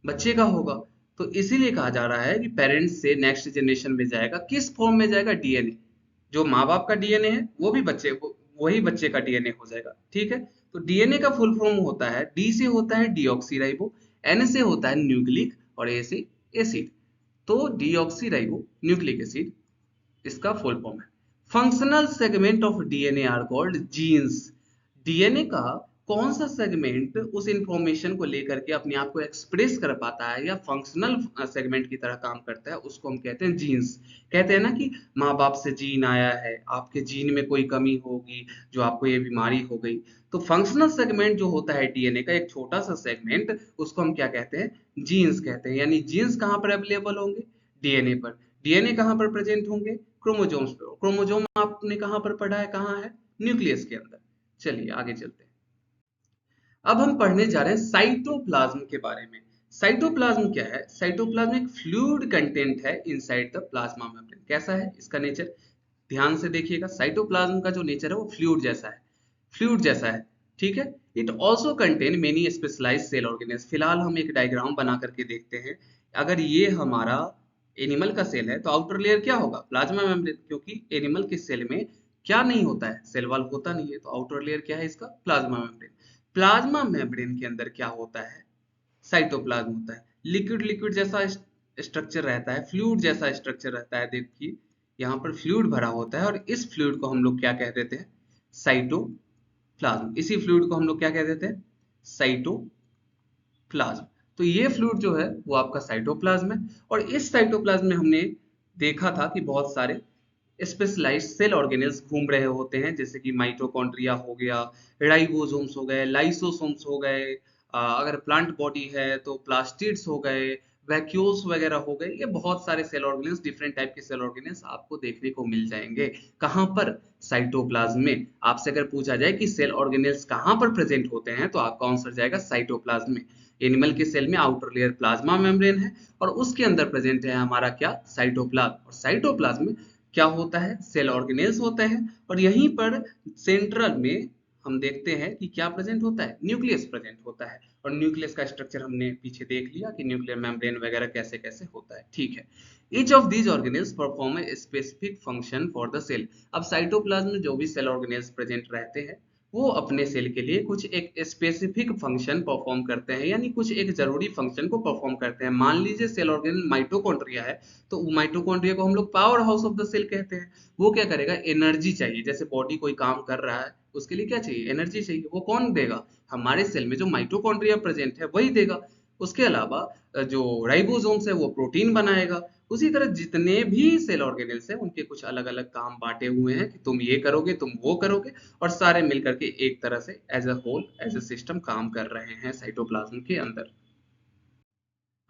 बच्चे का होगा। तो इसीलिए कहा जा रहा है कि पेरेंट्स से नेक्स्ट जनरेशन में जाएगा। किस फॉर्म में जाएगा? डीएनए। जो माँ बाप का डीएनए है वो भी वही बच्चे का डीएनए हो जाएगा। ठीक है। तो डीएनए का फुल फॉर्म होता है, डी से होता है डीऑक्सीराइबो, एन से होता है न्यूक्लिक, और ए से एसिड। तो डीऑक्सीराइबो न्यूक्लिक एसिड इसका फुल फॉर्म है। Functional segment of DNA are called genes. DNA का कौन सा सेगमेंट उस इंफॉर्मेशन को लेकर के अपने आप को एक्सप्रेस कर पाता है या फंक्शनल सेगमेंट की तरह काम करता है, उसको हम कहते हैं जीन्स। कहते हैं ना कि माँ बाप से जीन आया है, आपके जीन में कोई कमी होगी जो आपको ये बीमारी हो गई। तो फंक्शनल सेगमेंट जो होता है डीएनए का, एक छोटा सा सेगमेंट, उसको हम क्या कहते हैं? जीन्स कहते हैं। यानी जीन्स कहाँ पर अवेलेबल होंगे? डीएनए पर। डीएनए कहाँ पर प्रेजेंट होंगे? क्रोमोजोम्स पे। क्रोमोजोम आपने कहाँ पर पढ़ा है? कहाँ है? न्यूक्लियस के अंदर। चलिए आगे चलते हैं। अब हम पढ़ने जा रहे हैं साइटोप्लाज्म के बारे में। साइटोप्लाज्म क्या है? साइटोप्लाज्म एक फ्लूइड कंटेंट है इनसाइड द प्लाज्मा मेम्ब्रेन। कैसा है इसका नेचर? ध्यान से देखिएगा। साइटोप्लाज्म का जो नेचर है वो फ्लूइड जैसा है। फ्लूइड जैसा है। ठीक है। It also contain many specialised cell organelles. फिलहाल हम एक डायग्राम बना करके देखते हैं। अगर ये हमारा एनिमल का सेल है तो आउटर लेयर क्या होगा? Plasma membrane. क्योंकि एनिमल के सेल में क्या नहीं होता है? सेल वॉल होता नहीं है, तो आउटर लेयर क्या है इसका? Plasma membrane. प्लाज्मा मेम्ब्रेन के अंदर क्या होता है? साइटोप्लाज्म होता है। लिक्विड लिक्विड जैसा स्ट्रक्चर रहता है, फ्लूइड जैसा स्ट्रक्चर रहता है। देखिए यहाँ पर फ्लूइड भरा होता है, और इस फ्लूइड को हम लोग क्या कह देते हैं? साइटोप्लाज्म। इसी फ्लूइड को हम लोग क्या कह देते हैं? साइटोप्लाज्म। तो ये फ्लूइड जो है वो आपका साइटोप्लाज्म है। और इस साइटोप्लाज्म में हमने देखा था कि बहुत सारे स्पेशलाइज्ड सेल ऑर्गेनेल्स घूम रहे होते हैं, जैसे कि माइटोकॉन्ड्रिया हो गया, राइबोसोम्स हो गए, लाइसोसोम्स हो गए, अगर प्लांट बॉडी है तो प्लास्टिड्स हो गए, वैक्यूल्स वगैरह हो गए। ये बहुत सारे सेल ऑर्गेनेल्स, डिफरेंट टाइप के सेल ऑर्गेनेल्स आपको देखने को मिल जाएंगे। कहाँ पर? साइटोप्लाज्म में। आपसे अगर पूछा जाए कि सेल ऑर्गेनेल्स कहाँ पर प्रेजेंट होते हैं, तो आपका आंसर जाएगा साइटोप्लाज्म में। एनिमल के सेल में आउटर लेयर प्लाज्मा मेम्ब्रेन है, और उसके अंदर प्रेजेंट है हमारा क्या? साइटोप्लाज्म। और साइटोप्लाज्म में क्या होता है? सेल ऑर्गेनेल्स होते हैं। और यहीं पर सेंट्रल में हम देखते हैं कि क्या प्रेजेंट होता है? न्यूक्लियस प्रेजेंट होता है। और न्यूक्लियस का स्ट्रक्चर हमने पीछे देख लिया कि न्यूक्लियर मेम्ब्रेन वगैरह कैसे कैसे होता है। ठीक है। Each of these organelles perform a specific function for the cell. अब साइटोप्लाज्म में जो भी सेल ऑर्गेनेल्स प्रेजेंट रहते हैं वो अपने सेल के लिए कुछ एक स्पेसिफिक फंक्शन परफॉर्म करते हैं, यानी कुछ एक जरूरी फंक्शन को परफॉर्म करते हैं। मान लीजिए सेल ऑर्गेनल माइटोकॉन्ड्रिया है, तो माइटोकॉन्ड्रिया को हम लोग power house of the cell कहते हैं। वो क्या करेगा? एनर्जी चाहिए। जैसे बॉडी कोई काम कर रहा है, उसके लिए क्या चाहिए? एनर्जी चाहिए। वो कौन देगा? हमारे सेल में जो माइटोकॉन्ड्रिया प्रेजेंट है वही देगा। उसके अलावा जो राइबोसोम्स है वो प्रोटीन बनाएगा। उसी तरह जितने भी सेल ऑर्गेनेल्स हैं उनके कुछ अलग अलग काम बांटे हुए हैं कि तुम ये करोगे, तुम वो करोगे, और सारे मिलकर के एक तरह से as a whole, as a system काम कर रहे हैं साइटोप्लाज्म के अंदर।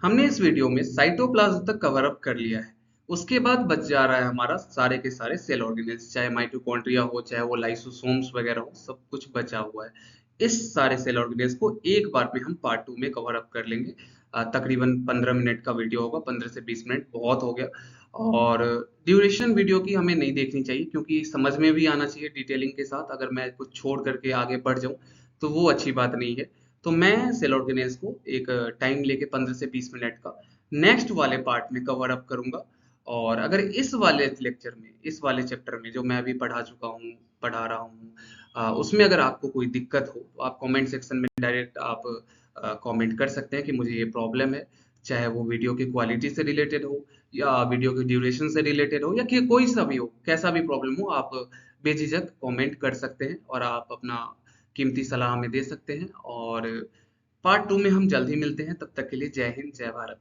हमने इस वीडियो में साइटोप्लाज्म तक कवर अप कर लिया है। उसके बाद बच जा रहा है हमारा सारे के सारे सेल ऑर्गेनेल्स, चाहे माइटोकॉन्ड्रिया हो, चाहे वो लाइसोसोम्स वगैरह हो, सब कुछ बचा हुआ है। इस सारे सेल ऑर्गेनेल्स को एक बार में हम पार्ट 2 में कवर अप कर लेंगे। तकरीबन 15 मिनट का वीडियो होगा, 15 से 20 मिनट बहुत हो गया। और ड्यूरेशन वीडियो की हमें नहीं देखनी चाहिए, क्योंकि समझ में भी आना चाहिए डिटेलिंग के साथ। अगर मैं कुछ छोड़ करके आगे बढ़ जाऊं तो वो अच्छी बात नहीं है। तो मैं सेल ऑर्गेनेल्स को एक टाइम लेके 15 से 20 मिनट का नेक्स्ट वाले पार्ट में कवर अप करूंगा। और अगर इस वाले लेक्चर में, इस वाले चैप्टर में जो मैं अभी पढ़ा चुका हूँ, पढ़ा रहा हूँ, उसमें अगर आपको कोई दिक्कत हो तो आप कमेंट सेक्शन में डायरेक्ट आप कमेंट कर सकते हैं कि मुझे ये प्रॉब्लम है। चाहे वो वीडियो की क्वालिटी से रिलेटेड हो, या वीडियो की ड्यूरेशन से रिलेटेड हो, या कि कोई सा भी हो, कैसा भी प्रॉब्लम हो, आप बेझिझक कमेंट कर सकते हैं। और आप अपना कीमती सलाह हमें दे सकते हैं। और पार्ट 2 में हम जल्द ही मिलते हैं। तब तक के लिए जय हिंद, जय भारत।